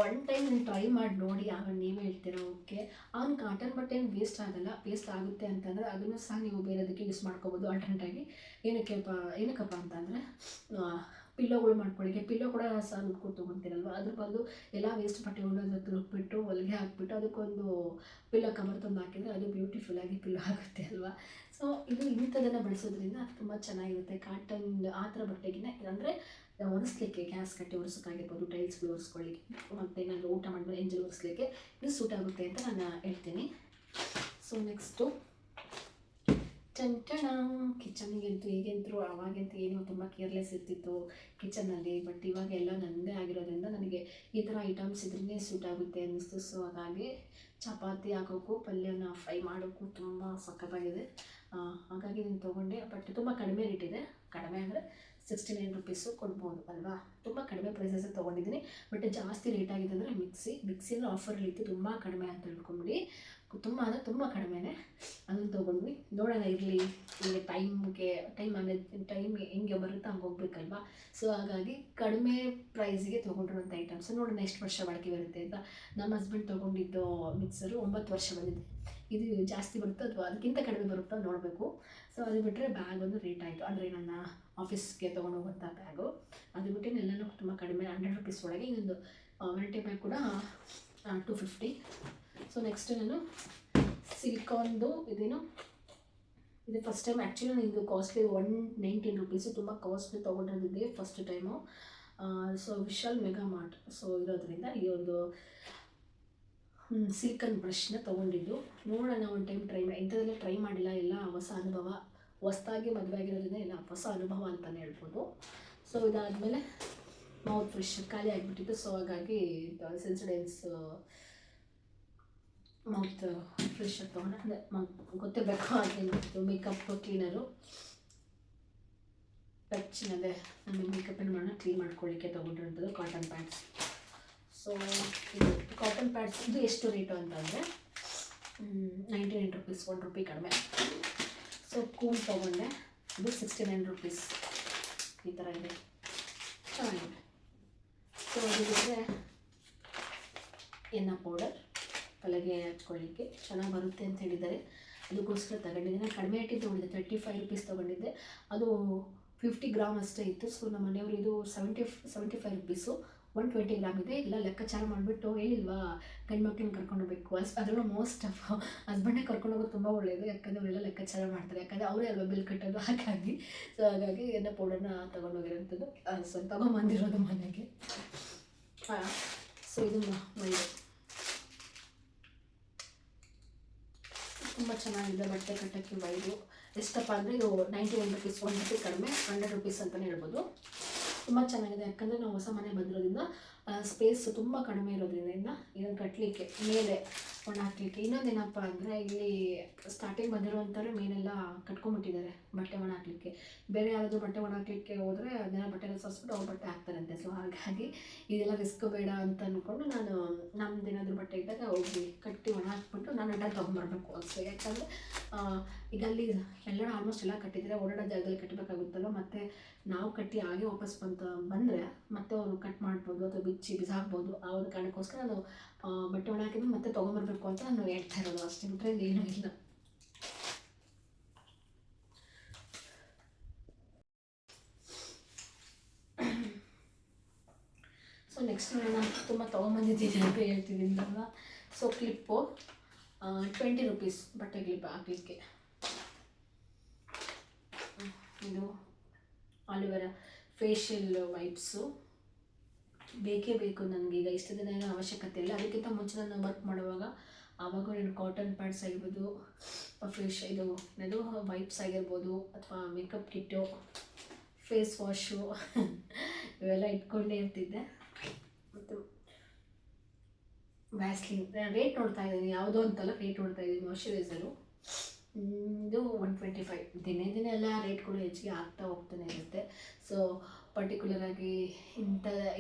ಒನ್ ಟೈಮ್ ನೀವು ಟ್ರೈ ಮಾಡಿ ನೋಡಿ, ಆಗ ನೀವೇ ಹೇಳ್ತೀರ ಓಕೆ ಅವ್ನು ಕಾಟನ್ ಬಟ್ಟೆ ಏನು ವೇಸ್ಟ್ ಆಗಲ್ಲ. ವೇಸ್ಟ್ ಆಗುತ್ತೆ ಅಂತಂದರೆ ಅದನ್ನು ಸಹ ನೀವು ಬೇರೆದಕ್ಕೆ ಯೂಸ್ ಮಾಡ್ಕೋಬೋದು ಆಲ್ಟರ್ನೇಟಾಗಿ. ಏನಕ್ಕಪ್ಪ ಅಂತಂದರೆ ಪಿಲ್ಲೋಗಳು ಮಾಡ್ಕೊಳ್ಳಿಕ್ಕೆ, ಪಿಲ್ಲೋ ಕೂಡ ಸಹ ದುಡ್ಡು ಕೊಟ್ಟು ತೊಗೊತೀರಲ್ವ, ಅದ್ರ ಬದಲು ಎಲ್ಲ ವೇಸ್ಟ್ ಬಟ್ಟೆಗಳು ಅದಕ್ಕೆ ರುಬ್ಬಿಟ್ಟು ಹೊಲಿಗೆ ಹಾಕ್ಬಿಟ್ಟು ಅದಕ್ಕೊಂದು ಪಿಲ್ಲೋ ಕವರ್ ತಂದು ಹಾಕಿದರೆ ಅದು ಬ್ಯೂಟಿಫುಲ್ಲಾಗಿ ಪಿಲ್ಲೋ ಆಗುತ್ತೆ ಅಲ್ವಾ. ಸೊ ಇದು ಇಂಥದನ್ನು ಬಳಸೋದ್ರಿಂದ ಅದು ತುಂಬ ಚೆನ್ನಾಗಿರುತ್ತೆ. ಕಾಟನ್ ಆ ಥರ ಬಟ್ಟೆಗಿನ ಅಂದರೆ ಒರೆಸ್ಲಿಕ್ಕೆ, ಗ್ಯಾಸ್ ಕಟ್ಟಿ ಒರೆಸೋಕ್ಕಾಗಿರ್ಬೋದು, ಟೈಲ್ಸ್ಗಳು ಒರೆಸ್ಕೊಳ್ಳಿಕ್ಕೆ, ಮತ್ತು ಏನಾದರೂ ಊಟ ಮಾಡಿದ್ರೆ ಎಂಜಲ್ ಒರೆಸ್ಲಿಕ್ಕೆ ಇದು ಸೂಟ್ ಆಗುತ್ತೆ ಅಂತ ನಾನು ಹೇಳ್ತೀನಿ. ಸೊ ನೆಕ್ಸ್ಟು ಕಿಚನ್ನಿಗಂತೂ ಈಗಂತೂ ಅವಾಗಂತೂ ಏನೋ ತುಂಬ ಕೇರ್ಲೆಸ್ ಇರ್ತಿತ್ತು ಕಿಚನ್ನಲ್ಲಿ. ಬಟ್ ಇವಾಗ ಎಲ್ಲ ನನ್ನದೇ ಆಗಿರೋದ್ರಿಂದ ನನಗೆ ಈ ಥರ ಐಟಮ್ಸ್ ಇದ್ರೇ ಸೂಟ್ ಆಗುತ್ತೆ ಅನ್ನಿಸ್ತು. ಸೊ ಹಾಗಾಗಿ ಚಪಾತಿ ಹಾಕೋಕ್ಕೂ ಪಲ್ಯನ ಫ್ರೈ ಮಾಡೋಕ್ಕೂ ತುಂಬ ಸಖತ್ತಾಗಿದೆ. ಹಾಗಾಗಿ ನಾನು ತೊಗೊಂಡೆ. ಬಟ್ ತುಂಬ ಕಡಿಮೆ ರೇಟ್ ಇದೆ. ಕಡಿಮೆ ಅಂದರೆ 69 ರುಪೀಸು ಕೊಡ್ಬೋದು ಅಲ್ವಾ. ತುಂಬ ಕಡಿಮೆ ಪ್ರೈಸಸ್ಸೇ ತೊಗೊಂಡಿದ್ದೀನಿ. ಬಟ್ ಜಾಸ್ತಿ ರೇಟ್ ಆಗಿದೆ ಅಂದರೆ ಮಿಕ್ಸಿಯಲ್ಲಿ ಆಫರಲ್ಲಿತ್ತು, ತುಂಬ ಕಡಿಮೆ ಅಂತ ಹೇಳ್ಕೊಂಬಿಡಿ. ತುಂಬ ಕಡಿಮೆನೇ ಅದನ್ನು ತೊಗೊಂಡ್ವಿ. ನೋಡೋಣ ಇರಲಿ, ಈಗ ಟೈಮ್ ಹೆಂಗೆ ಬರುತ್ತೋ ಹಂಗೆ ಹೋಗ್ಬೇಕಲ್ವಾ. ಸೊ ಹಾಗಾಗಿ ಕಡಿಮೆ ಪ್ರೈಸಿಗೆ ತೊಗೊಂಡಿರುವಂಥ ಐಟಮ್ಸ್ ನೋಡೋಣ ಎಷ್ಟು ವರ್ಷ ಬಾಳಿಕೆ ಬರುತ್ತೆ ಅಂತ. ನಮ್ಮ ಹಸ್ಬೆಂಡ್ ತೊಗೊಂಡಿದ್ದು ಮಿಕ್ಸರು 9 ವರ್ಷ ಬಂದಿದೆ. ಇದು ಜಾಸ್ತಿ ಬರುತ್ತೋ ಅಥವಾ ಅದಕ್ಕಿಂತ ಕಡಿಮೆ ಬರುತ್ತೋ ನೋಡಬೇಕು. ಸೊ ಅದು ಬಿಟ್ಟರೆ ಬ್ಯಾಗ್ ಒಂದು ರೇಟ್ ಆಯಿತು, ಅಂದರೆ ನನ್ನ ಆಫೀಸ್ಗೆ ತೊಗೊಂಡು ಹೋಗುವಂಥ ಬ್ಯಾಗು. ಅದು ಬಿಟ್ಟು ಎಲ್ಲನೂ ತುಂಬ ಕಡಿಮೆ, 100 ರುಪೀಸ್ ಒಳಗೆ. ಇನ್ನೊಂದು ವೆರೈಟಿ ಬ್ಯಾಗ್ ಕೂಡ 250. ಸೊ ನೆಕ್ಸ್ಟ್ ನಾನು ಸಿಲಿಕಾನ್ದು ಇದು ಫಸ್ಟ್ ಟೈಮ್. ಆ್ಯಕ್ಚುಲಿ ನಾನು ಇದು ಕಾಸ್ಟ್ಲಿ 119 ರುಪೀಸು, ತುಂಬ ಕಾಸ್ಟ್ಲಿ ತೊಗೊಂಡಿದ್ದೆ first time. So Vishal mega mart so ಇರೋದ್ರಿಂದ ಈ ಒಂದು ಸಿಲಿಕನ್ ಬ್ರಷ್ನ ತೊಗೊಂಡಿದ್ದು. ನೋಡೋಣ ಒಂದು ಟೈಮ್ ಇಂಥದ್ದೆಲ್ಲ ಟ್ರೈ ಮಾಡಿಲ್ಲ, ಎಲ್ಲ ಹೊಸ ಅನುಭವ. ಹೊಸ್ದಾಗಿ ಮದುವೆ ಆಗಿರೋದ್ರಿಂದ ಎಲ್ಲ ಹೊಸ ಅನುಭವ ಅಂತಲೇ ಹೇಳ್ಬೋದು. ಸೊ ಇದಾದಮೇಲೆ ಮೌತ್ ಫ್ರೆಶ್ ಖಾಲಿ ಆಗಿಬಿಟ್ಟಿತ್ತು. ಸೊ ಹಾಗಾಗಿ ಸೆನ್ಸೊಡೈನ್ಸ್ ಮೌತ್ ಫ್ರೆಶರ್ ತೊಗೊಂಡೆ. ಅಂದರೆ ಗೊತ್ತಿರಬೇಕು ಅದೇನಿತ್ತು, ಮೇಕಪ್ ಕ್ಲೀನರು ಟಚ್ನದೇ ನಮಗೆ ಮೇಕಪ್ಪನ್ನು ಕ್ಲೀನ್ ಮಾಡ್ಕೊಳ್ಳಿಕ್ಕೆ ತೊಗೊಂಡಿರೋಂಥದ್ದು ಕಾಟನ್ ಪ್ಯಾಡ್ಸ್. ಸೊ ಇದು ಕಾಟನ್ ಪ್ಯಾಡ್ಸ್ ಇದು ಎಷ್ಟು ರೇಟು ಅಂತಂದರೆ 99 ರುಪೀಸ್, 1 ರೂಪಾಯಿ ಕಡಿಮೆ. ಸೊ ಕೂಲ್ ತೊಗೊಂಡೆ, ಇದು 69 ರುಪೀಸ್. ಈ ಥರ ಇದೆ, ಚೆನ್ನಾಗಿದೆ. ಸೊ ಅದು ಬಿಟ್ಟರೆ ಎಣ್ಣೆ ಪೌಡರ್ ತಲೆಗೆ ಹಚ್ಕೊಳ್ಳಿಕ್ಕೆ ಚೆನ್ನಾಗಿ ಬರುತ್ತೆ ಅಂತ ಹೇಳಿದ್ದಾರೆ, ಅದಕ್ಕೋಸ್ಕರ ತಗೊಂಡಿದ್ದೀನಿ. ಕಡಿಮೆ ರೇಟಿಗೆ ತೊಗೊಂಡಿದ್ದೆ, 35 ರುಪೀಸ್ ತೊಗೊಂಡಿದ್ದೆ. ಅದು 50 ಗ್ರಾಮ್ ಅಷ್ಟೇ ಇತ್ತು. ಸೊ ನಮ್ಮ ಮನೆಯವರು ಇದು 75 ರುಪೀಸು, 120 ಗ್ರಾಮ್ ಇದೆ. ಇಲ್ಲ ಲೆಕ್ಕಾಚಾರ ಮಾಡಿಬಿಟ್ಟು ಹೇಳಿಲ್ವಾ ಗಂಡು ಮಕ್ಕಳನ್ನ ಕರ್ಕೊಂಡು ಹೋಗ್ಬೇಕು, ಅದರಲ್ಲೂ ಮೋಸ್ಟ್ ಆಫ್ ಹಸ್ಬೆಂಡೇ ಕರ್ಕೊಂಡು ಹೋಗೋದು ತುಂಬ ಒಳ್ಳೆಯದು. ಯಾಕಂದರೆ ಅವರೆಲ್ಲ ಲೆಕ್ಕಾಚಾರ ಮಾಡ್ತಾರೆ, ಯಾಕಂದರೆ ಅವರೇ ಅಲ್ವಾ ಬಿಲ್ ಕಟ್ಟೋದು. ಹಾಗಾಗಿ ಸೊ ಹಾಗಾಗಿ ಎಣ್ಣೆ ಪೌಡರ್ನ ತೊಗೊಂಡೋಗಿರೋಂಥದ್ದು, ತೊಗೊಂಬಂದಿರೋದು ಮನೆಗೆ. ಸೊ ಇದು ಮೈದೆ ತುಂಬ ಚೆನ್ನಾಗಿದೆ. ಬಟ್ಟೆ ಕಟ್ಟೋಕ್ಕೆ ವೈರು ಎಷ್ಟಪ್ಪ ಅಂದರೆ ಇದು 99 ರುಪೀಸ್, 1 ರೂಪಾಯಿ ಕಡಿಮೆ, 100 ರುಪೀಸ್ ಅಂತಲೇ ಹೇಳ್ಬೋದು. ತುಂಬ ಚೆನ್ನಾಗಿದೆ. ಯಾಕಂದರೆ ನಾವು ಹೊಸ ಮನೆ ಬಂದಿರೋದ್ರಿಂದ ಸ್ಪೇಸ್ ತುಂಬ ಕಡಿಮೆ ಇರೋದ್ರಿಂದ ಇದನ್ನು ಕಟ್ಟಲಿಕ್ಕೆ ಮೇಲೆ ಒಣ ಹಾಕ್ಲಿಕ್ಕೆ. ಇನ್ನೊಂದೇನಪ್ಪ ಅಂದರೆ ಇಲ್ಲಿ ಸ್ಟಾರ್ಟಿಂಗ್ ಬಂದಿರುವಂಥವ್ರು ಮೇನೆಲ್ಲ ಕಟ್ಕೊಂಡ್ಬಿಟ್ಟಿದ್ದಾರೆ ಬಟ್ಟೆ ಒಣ ಹಾಕ್ಲಿಕ್ಕೆ. ಬೇರೆ ಯಾರಾದರೂ ಬಟ್ಟೆ ಒಣ ಹಾಕ್ಲಿಕ್ಕೆ ಹೋದರೆ ಅದನ್ನೆಲ್ಲ ಬಟ್ಟೆಲ್ಲ ಸರಿಸ್ಬಿಟ್ಟು ಅವ್ರು ಬಟ್ಟೆ ಹಾಕ್ತಾರಂತೆ. ಸೊ ಹಾಗಾಗಿ ಇದೆಲ್ಲ ರಿಸ್ಕ್ ಬೇಡ ಅಂತ ಅಂದ್ಕೊಂಡು ನಾನು ನಮ್ದೇನಾದರೂ ಬಟ್ಟೆ ಇದ್ದಾಗ ಹೋಗಿ ಕಟ್ಟಿ ಒಣ ಹಾಕ್ಬಿಟ್ಟು ನಾನು ಅಡ್ಡ ತೊಗೊಂಬರ್ಬೇಕು ಅನಿಸ್ತು. ಯಾಕಂದರೆ ಈಗ ಅಲ್ಲಿ ಎಲ್ಲರೂ ಆಲ್ಮೋಸ್ಟ್ ಎಲ್ಲ ಕಟ್ಟಿದರೆ ಓಡಾಡೋ ಜಾಗದಲ್ಲಿ ಕಟ್ಟಬೇಕಾಗುತ್ತಲ್ಲ, ಮತ್ತು ನಾವು ಕಟ್ಟಿ ಹಾಗೆ ವಾಪಸ್ ಬಂದರೆ ಮತ್ತೆ ಅವರು ಕಟ್ ಮಾಡ್ಬೋದು ಅಥವಾ ಬಿಚ್ಚಿ ಬಿಸಾಕ್ಬೋದು. ಆ ಒಂದು ಕಾರಣಕ್ಕೋಸ್ಕರ ನಾನು ಬಟ್ಟೆ ಒಣ ಹಾಕಿದ್ರೆ ಮತ್ತೆ ತೊಗೊಂಬರ್ಬೇಕು ಅಂತ ನಾನು ಹೇಳ್ತಾ ಇರೋದು, ಅಷ್ಟೇ ಬಿಟ್ಟರೆ ಏನೂ ಇಲ್ಲ. ಸೊ ನೆಕ್ಸ್ಟ್ ನಾನು ತುಂಬ ತೊಗೊಂಬಂದಿದ್ದೀನಿ ಅಂತ ಹೇಳ್ತಿದ್ದೀನಲ್ಲ. ಸೊ ಕ್ಲಿಪ್ಪು 20 ರೂಪೀಸ್ ಬಟ್ಟೆ ಕ್ಲಿಪ್ ಹಾಕಲಿಕ್ಕೆ. ಇದು ಆಲಿವೆರಾ ಫೇಶಿಯಲ್ ವೈಪ್ಸು ಬೇಕೇ ಬೇಕು ನನಗೆ. ಈಗ ಇಷ್ಟು ದಿನ ಏನೋ ಅವಶ್ಯಕತೆ ಇಲ್ಲ. ಅದಕ್ಕಿಂತ ಮುಂಚೆ ನಾನು ವರ್ಕ್ ಮಾಡುವಾಗ ಆವಾಗ ನಾನು ಕಾಟನ್ ಪ್ಯಾಡ್ಸ್ ಆಗಿರ್ಬೋದು, ಇದು ಏನದು ವೈಪ್ಸ್ ಆಗಿರ್ಬೋದು, ಅಥವಾ ಮೇಕಪ್ ಕಿಟ್ಟು, ಫೇಸ್ ವಾಶು ಇವೆಲ್ಲ ಇಟ್ಕೊಂಡೇ ಇರ್ತಿದ್ದೆ. ಮತ್ತು ವ್ಯಾಸ್ಲಿನ್ ರೇಟ್ ನೋಡ್ತಾ ಇದ್ದೀನಿ, ಯಾವುದೋ ಅಂತಲ್ಲ ರೇಟ್ ನೋಡ್ತಾ ಇದ್ದೀನಿ. ಮಾಯ್ಶ್ಚರೈಸರು ಇದು 125. ದಿನೇ ದಿನ ಎಲ್ಲ ರೇಟ್ಗಳು ಹೆಚ್ಚಿಗೆ ಆಗ್ತಾ ಹೋಗ್ತಾನೆ ಇರುತ್ತೆ. ಸೊ ಪರ್ಟಿಕ್ಯುಲರಾಗಿ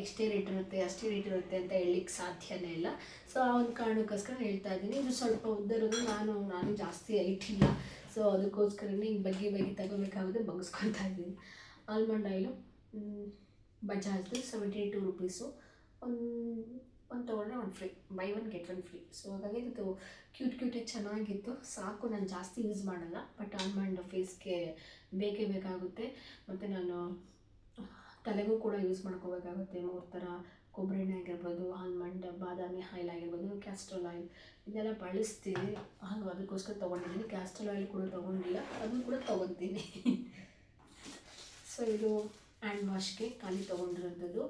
ಇಷ್ಟೇ ರೇಟ್ ಇರುತ್ತೆ ಅಷ್ಟೇ ರೇಟ್ ಇರುತ್ತೆ ಅಂತ ಹೇಳಲಿಕ್ಕೆ ಸಾಧ್ಯನೇ ಇಲ್ಲ. ಸೊ ಆ ಒಂದು ಕಾರಣಕ್ಕೋಸ್ಕರ ಹೇಳ್ತಾ ಇದ್ದೀನಿ. ಇದು ಸ್ವಲ್ಪ ಉದ್ದರದು, ನಾನು ಜಾಸ್ತಿ ಹೈಟ್ ಇಲ್ಲ. ಸೊ ಅದಕ್ಕೋಸ್ಕರನೇ ಹಿಂಗೆ ಬಗ್ಗಿ ತಗೋಬೇಕಾಗುತ್ತೆ, ಬಗ್ಗಿಸ್ಕೊತಾ ಇದ್ದೀನಿ. ಆಲ್ಮಂಡ್ ಆಯಿಲು ಬಜಾಜ್ದು 72 ರೂಪೀಸು. ಒಂದು ತೊಗೊಂಡ್ರೆ ಒಂದು free, buy 1 get 1 free. So ಹಾಗಾಗಿ ಇದು ಕ್ಯೂಟಾಗಿ ಚೆನ್ನಾಗಿತ್ತು. ಸಾಕು, ನಾನು ಜಾಸ್ತಿ ಯೂಸ್ ಮಾಡಲ್ಲ, ಬಟ್ ಆಲ್ಮಂಡ್ ಫೇಸ್ಗೆ ಬೇಕೇ ಬೇಕಾಗುತ್ತೆ. ಮತ್ತು ನಾನು ತಲೆಗೂ ಕೂಡ ಯೂಸ್ ಮಾಡ್ಕೋಬೇಕಾಗುತ್ತೆ. 3 ಥರ ಕೊಬ್ಬರಿ ಎಣ್ಣೆ ಆಗಿರ್ಬೋದು, ಆಲ್ಮಂಡ್ ಬಾದಾಮಿ ಆಯಿಲ್ ಆಗಿರ್ಬೋದು, ಕ್ಯಾಸ್ಟ್ರೋಲ್ ಆಯಿಲ್ ಇದೆಲ್ಲ ಬಳಸ್ತೀನಿ. ಹಾಗೂ ಅದಕ್ಕೋಸ್ಕರ ತೊಗೊಂಡಿದ್ದೀನಿ. ಕ್ಯಾಸ್ಟ್ರೋಲ್ ಆಯಿಲ್ ಕೂಡ ತೊಗೊಂಡಿಲ್ಲ, ಅದನ್ನು ಕೂಡ ತೊಗೊತೀನಿ. ಸೊ ಇದು ಹ್ಯಾಂಡ್ ವಾಶ್ಗೆ ಖಾಲಿ ತೊಗೊಂಡಿರೋಂಥದ್ದು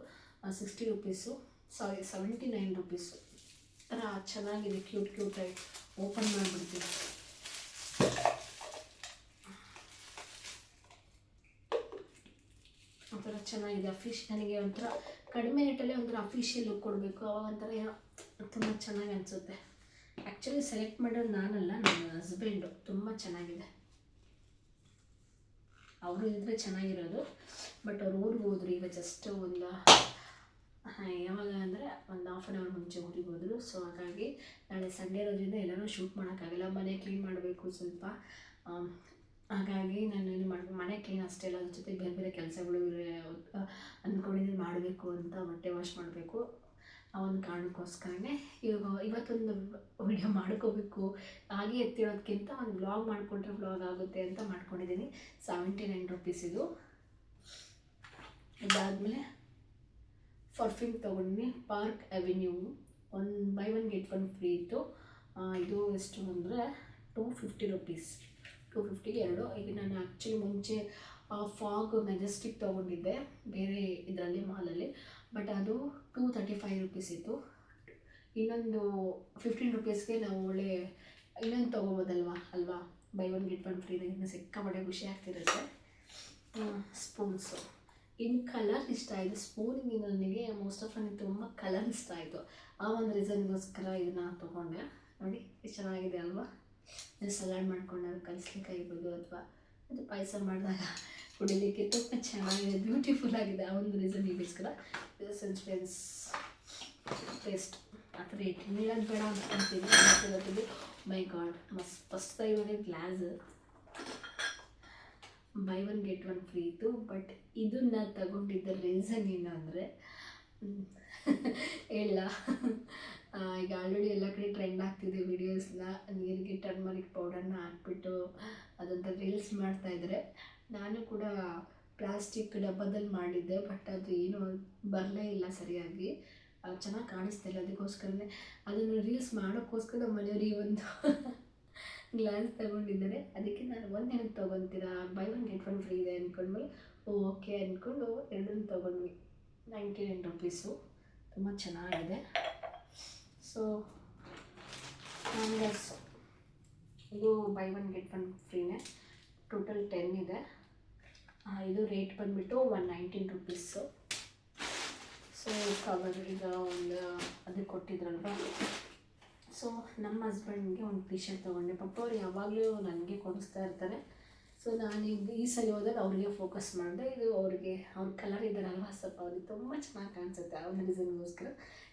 60 ರೂಪೀಸು, 79 ರೂಪೀಸು. ಥರ ಚೆನ್ನಾಗಿದೆ, ಕ್ಯೂಟಾಗಿ ಓಪನ್ ಮಾಡಿಬಿಡ್ತೀನಿ. ಒಂಥರ ಚೆನ್ನಾಗಿದೆ. ನನಗೆ ಒಂಥರ ಕಡಿಮೆ ರೇಟಲ್ಲೇ ಒಂಥರ ಅಫಿಷಿಯಲ್ ಲುಕ್ ಕೊಡಬೇಕು, ಅವಾಗ ಒಂಥರ ಏನೋ ತುಂಬ ಚೆನ್ನಾಗಿ ಅನಿಸುತ್ತೆ. ಆ್ಯಕ್ಚುಲಿ ಸೆಲೆಕ್ಟ್ ಮಾಡೋದು ನಾನಲ್ಲ, ನನ್ನ ಹಸ್ಬೆಂಡು. ತುಂಬ ಚೆನ್ನಾಗಿದೆ, ಅವರು ಇದ್ದರೆ ಚೆನ್ನಾಗಿರೋದು. ಬಟ್ ಅವ್ರು ಊರಿಗೆ ಹೋದ್ರು ಈಗ ಜಸ್ಟ್ ಯಾವಾಗ ಅಂದರೆ ಒಂದು ½ an hour ಮುಂಚೆ ಊರಿಗೆ ಹೋದರು. ಸೊ ಹಾಗಾಗಿ ನಾಳೆ ಸಂಡೇ ಇರೋದ್ರಿಂದ ಎಲ್ಲರೂ ಶೂಟ್ ಮಾಡೋಕ್ಕಾಗಲ್ಲ. ಮನೆ ಕ್ಲೀನ್ ಮಾಡಬೇಕು ಸ್ವಲ್ಪ. ಹಾಗಾಗಿ ನಾನು ಏನು ಮಾಡಬೇಕು, ಮನೆ ಕ್ಲೀನ್ ಅಷ್ಟೇ ಅಲ್ಲ, ಅದ್ರ ಜೊತೆ ಬೇರೆ ಬೇರೆ ಕೆಲಸಗಳು ಅಂದ್ಕೊಂಡಿದ್ದೀನಿ ಮಾಡಬೇಕು ಅಂತ. ಬಟ್ಟೆ ವಾಶ್ ಮಾಡಬೇಕು. ಆ ಒಂದು ಕಾರಣಕ್ಕೋಸ್ಕರನೇ ಇವತ್ತೊಂದು ವಿಡಿಯೋ ಮಾಡ್ಕೋಬೇಕು. ಹಾಗೆ ಎತ್ತಿಡೋದಕ್ಕಿಂತ ಒಂದು ವ್ಲಾಗ್ ಮಾಡಿಕೊಂಡ್ರೆ ವ್ಲಾಗ್ ಆಗುತ್ತೆ ಅಂತ ಮಾಡ್ಕೊಂಡಿದ್ದೀನಿ. 79 ರೂಪೀಸ್ ಇದು. ಇದಾದಮೇಲೆ ಪರ್ಫ್ಯೂಮ್ ತೊಗೊಂಡ್ವಿ, park avenue. By 1 get 1 free ಇತ್ತು. ಇದು ಎಷ್ಟು ಅಂದರೆ 250 ರೂಪೀಸ್. 250ಗೆ 2. ಈಗ ನಾನು ಆ್ಯಕ್ಚುಲಿ ಮುಂಚೆ ಫಾಗ್ ಮೆಜೆಸ್ಟಿಕ್ ತೊಗೊಂಡಿದ್ದೆ ಬೇರೆ ಇದರಲ್ಲಿ ಮಾಲಲ್ಲಿ, ಬಟ್ ಅದು 235 ರೂಪೀಸ್ ಇತ್ತು. ಇನ್ನೊಂದು 15 ರೂಪೀಸ್ಗೆ ನಾವು ಒಳ್ಳೆ ಇನ್ನೊಂದು ತೊಗೋಬೋದಲ್ವಾ ಬೈ 1 get 1 ಫ್ರೀ. ಇನ್ನು ಸಿಕ್ಕಾಪಟ್ಟೆ ಖುಷಿ ಆಗ್ತಿರುತ್ತೆ. ಸ್ಪೂನ್ಸು ಇನ್ನು ಕಲರ್ ಇಷ್ಟ ಆಯಿತು. ಸ್ಪೂನಿಗೆ ನನಗೆ ಮೋಸ್ಟ್ ಆಫ್ ನನಗೆ ತುಂಬ ಕಲರ್ ಇಷ್ಟ ಆಯಿತು. ಆ ಒಂದು ರೀಸನ್ಗೋಸ್ಕರ ಇದನ್ನು ತೊಗೊಂಡೆ. ನೋಡಿ ಎಷ್ಟು ಚೆನ್ನಾಗಿದೆ ಅಲ್ವಾ. ಸಲಾಡ್ ಮಾಡ್ಕೊಂಡಾಗ ಕಲಿಸ್ಲಿಕ್ಕಾಗಿರ್ಬೋದು, ಅಥವಾ ಅದು ಪಾಯಸ ಮಾಡಿದಾಗ ಕುಡಿಲಿಕ್ಕೆ ತುಂಬ ಚೆನ್ನಾಗಿದೆ, ಬ್ಯೂಟಿಫುಲ್ ಆಗಿದೆ. ಆ ಒಂದು ರೀಸನ್ಗೋಸ್ಕರ ಇದು ಸೆನ್ಸ್ಪೆನ್ಸ್ ಪೇಸ್ಟ್. ಆ ಥರ ಹೇಳೋದು ಬೇಡ ಅಂದ್ಕೊಂತೀನಿ. ಮೈ ಗಾಡ್, ಫಸ್ಟ್ ಟೈಮಲ್ಲಿ ಗ್ಲಾಸ್ ಬೈ 1 get 1 ಫ್ರೀ ಇತ್ತು. ಬಟ್ ಇದನ್ನು ತಗೊಂಡಿದ್ದ ರೀಸನ್ ಏನು ಅಂದರೆ ಇಲ್ಲ, ಈಗ ಆಲ್ರೆಡಿ ಎಲ್ಲ ಕಡೆ ಟ್ರೆಂಡ್ ಆಗ್ತಿದೆ ವೀಡಿಯೋಸ್ನ ನೀರಿಗೆ ಟರ್ಮರಿಕ್ ಪೌಡರ್ನ ಹಾಕ್ಬಿಟ್ಟು ಅದಂತ ರೀಲ್ಸ್ ಮಾಡ್ತಾಯಿದ್ರೆ. ನಾನು ಕೂಡ ಪ್ಲಾಸ್ಟಿಕ್ ಡಬ್ಬದಲ್ಲಿ ಮಾಡಿದ್ದೆ, ಬಟ್ ಅದು ಏನೂ ಬರಲೇ ಇಲ್ಲ ಸರಿಯಾಗಿ, ಚೆನ್ನಾಗಿ ಕಾಣಿಸ್ತಾ ಇಲ್ಲ. ಅದಕ್ಕೋಸ್ಕರನೇ ಅದನ್ನು ರೀಲ್ಸ್ ಮಾಡೋಕ್ಕೋಸ್ಕರ ನಮ್ಮ ಮನೆಯವರಿಗೆ ಒಂದು ಗ್ಲಾಸ್ ತೊಗೊಂಡಿದ್ದಾರೆ. ಅದಕ್ಕೆ ನಾನು ಒಂದೇನಕ್ಕೆ ತೊಗೊತೀರಾ, ಬೈ 1 get 1 ಫ್ರೀ ಇದೆ ಅಂದ್ಕೊಂಡ್ಮೇಲೆ ಓಕೆ ಅಂದ್ಕೊಂಡು ಎರಡನ್ನೂ ತೊಗೊಂಡ್ವಿ. 99 ರೂಪೀಸು, ತುಂಬ ಚೆನ್ನಾಗಿದೆ. ಸೊ ಹ್ಯಾಂಗರ್ಸ್ ಇದು ಬೈ 1 get 1 ಫ್ರೀನೇ. ಟೋಟಲ್ 10 ಇದೆ. ಇದು ರೇಟ್ ಬಂದುಬಿಟ್ಟು 119 ರೂಪೀಸು. ಸೊ ಕವರ್ ಈಗ ಒಂದು ಅದಕ್ಕೆ ಕೊಟ್ಟಿದ್ರಲ್ವ, ಸೊ ನಮ್ಮ ಹಸ್ಬೆಂಡ್ಗೆ ಒಂದು ಟಿ ಶರ್ಟ್ ತೊಗೊಂಡೆ. ಪಪ್ಪ ಅವ್ರು ಯಾವಾಗಲೂ ನನಗೆ ಕೊಡಿಸ್ತಾ ಇರ್ತಾರೆ. ಸೊ ನಾನೀಗ ಈ ಸಲ ಹೋದಾಗ ಅವರಿಗೆ ಫೋಕಸ್ ಮಾಡಿದೆ. ಇದು ಅವ್ರಿಗೆ ಅವ್ರ ಕಲರ್ ಇದ್ದಾರಲ್ವ, ಸ್ವಲ್ಪ ಅವ್ರಿಗೆ ತುಂಬ ಚೆನ್ನಾಗಿ ಕಾಣಿಸುತ್ತೆ. ಆ ಒಂದು ರೀಸನ್ಗೋಸ್ಕರ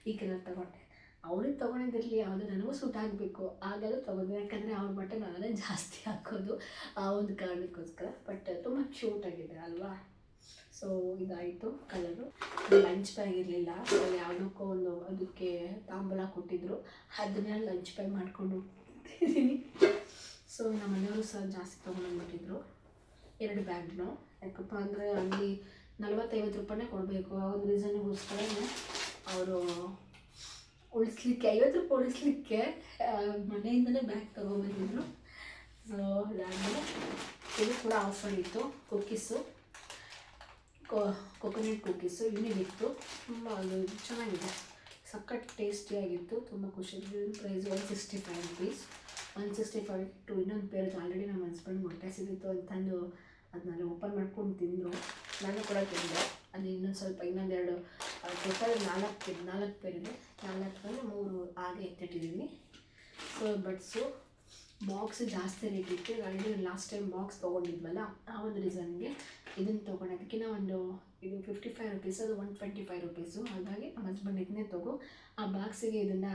ಈ ಕಲರ್ ತೊಗೊಂಡೆ. ಅವ್ರಿಗೆ ತೊಗೊಂಡಿದ್ದಿರಲಿ, ಯಾವುದು ನನಗೂ ಸೂಟ್ ಆಗಬೇಕು ಆಗೆಲ್ಲ ತೊಗೊಂಡೆ. ಯಾಕಂದರೆ ಅವ್ರ ಬಟ್ಟೆ ನಾನೇ ಜಾಸ್ತಿ ಹಾಕೋದು, ಆ ಒಂದು ಕಾರಣಕ್ಕೋಸ್ಕರ. ಬಟ್ ತುಂಬ ಕ್ಯೂಟಾಗಿದೆ ಅಲ್ವಾ. ಸೊ ಇದಾಯಿತು ಕಲರು. ಲಂಚ್ ಬ್ಯಾಗ್ ಇರಲಿಲ್ಲ, ಯಾವುದಕ್ಕೋ ಒಂದು ಅದಕ್ಕೆ ತಾಂಬೂಲ ಕೊಟ್ಟಿದ್ದರು, ಅದನ್ನೇ ಲಂಚ್ ಬ್ಯಾಗ್ ಮಾಡಿಕೊಂಡು ಇದ್ದೀನಿ. ಸೊ ನಮ್ಮ ಮನೆಯವರು ಸಹ ಜಾಸ್ತಿ ತೊಗೊಂಡೋಗ್ಬಿಟ್ಟಿದ್ರು 2 ಬ್ಯಾಗ್ನು. ಯಾಕಪ್ಪ ಅಂದರೆ ಅಲ್ಲಿ 40-50 ರೂಪಾಯಿನೇ ಕೊಡಬೇಕು. ಆ ಒಂದು ರೀಸನ್ಗೋಸ್ಕರ ಅವರು ಉಳಿಸ್ಲಿಕ್ಕೆ 50 ರೂಪಾಯಿ ಉಳಿಸ್ಲಿಕ್ಕೆ ಮನೆಯಿಂದಲೇ ಬ್ಯಾಗ್ ತೊಗೊಬಂದಿದ್ರು. ಸೊ ಅದಾದಮೇಲೆ ಇದು ಕೂಡ ಆಫರ್ ಇತ್ತು. ಕುಕ್ಕೀಸು, ಕೊಕೊನಟ್ ಕುಕ್ಕೀಸು ಯೂನಿಕ್ ತುಂಬ ಅದು ಚೆನ್ನಾಗಿದೆ, ಸಖತ್ ಟೇಸ್ಟಿಯಾಗಿತ್ತು, ತುಂಬ ಖುಷಿ. Price 165 rupees. 165 ಟು ಇನ್ನೊಂದು ಪೇರ್ ಆಲ್ರೆಡಿ ನಮ್ಮ ಹಸ್ಬೆಂಡ್ ಹೊಟ್ಟೆ ಸಿದ್ದಿತ್ತು ಅಂತಂದು ಅದನ್ನೆಲ್ಲ ಓಪನ್ ಮಾಡ್ಕೊಂಡು ತಿಂದರು. ನಾನು ಕೂಡ ತಿಂದೆ. ಅದು ಇನ್ನೊಂದು ಸ್ವಲ್ಪ ಇನ್ನೊಂದೆರಡು ಟೋಟಲ್ 4 ಪೇರ್ ಇದೆ. 4 3 ಹಾಗೆ ಎತ್ತಿಟ್ಟಿದ್ದೀನಿ. ಸೊ ಬಡ್ಸು ಬಾಕ್ಸ್ ಜಾಸ್ತಿ ರೇಟ್ ಇತ್ತು. ಆಲ್ರೆಡಿ ಲಾಸ್ಟ್ ಟೈಮ್ ಬಾಕ್ಸ್ ತೊಗೊಂಡಿದ್ವಲ್ಲ, ಆ ಒಂದು ರೀಸನ್ಗೆ ಇದನ್ನು ತೊಗೊಂಡೋದಕ್ಕಿಂತ ಇದು 55 ರುಪೀಸ್, ಅದು 125 ರುಪೀಸು. ಹಾಗಾಗಿ ನಮ್ಮ ಹಸ್ಬೆಂಡ್ ಇದನ್ನೇ ತೊಗೋ, ಆ ಬಾಕ್ಸಿಗೆ ಇದನ್ನು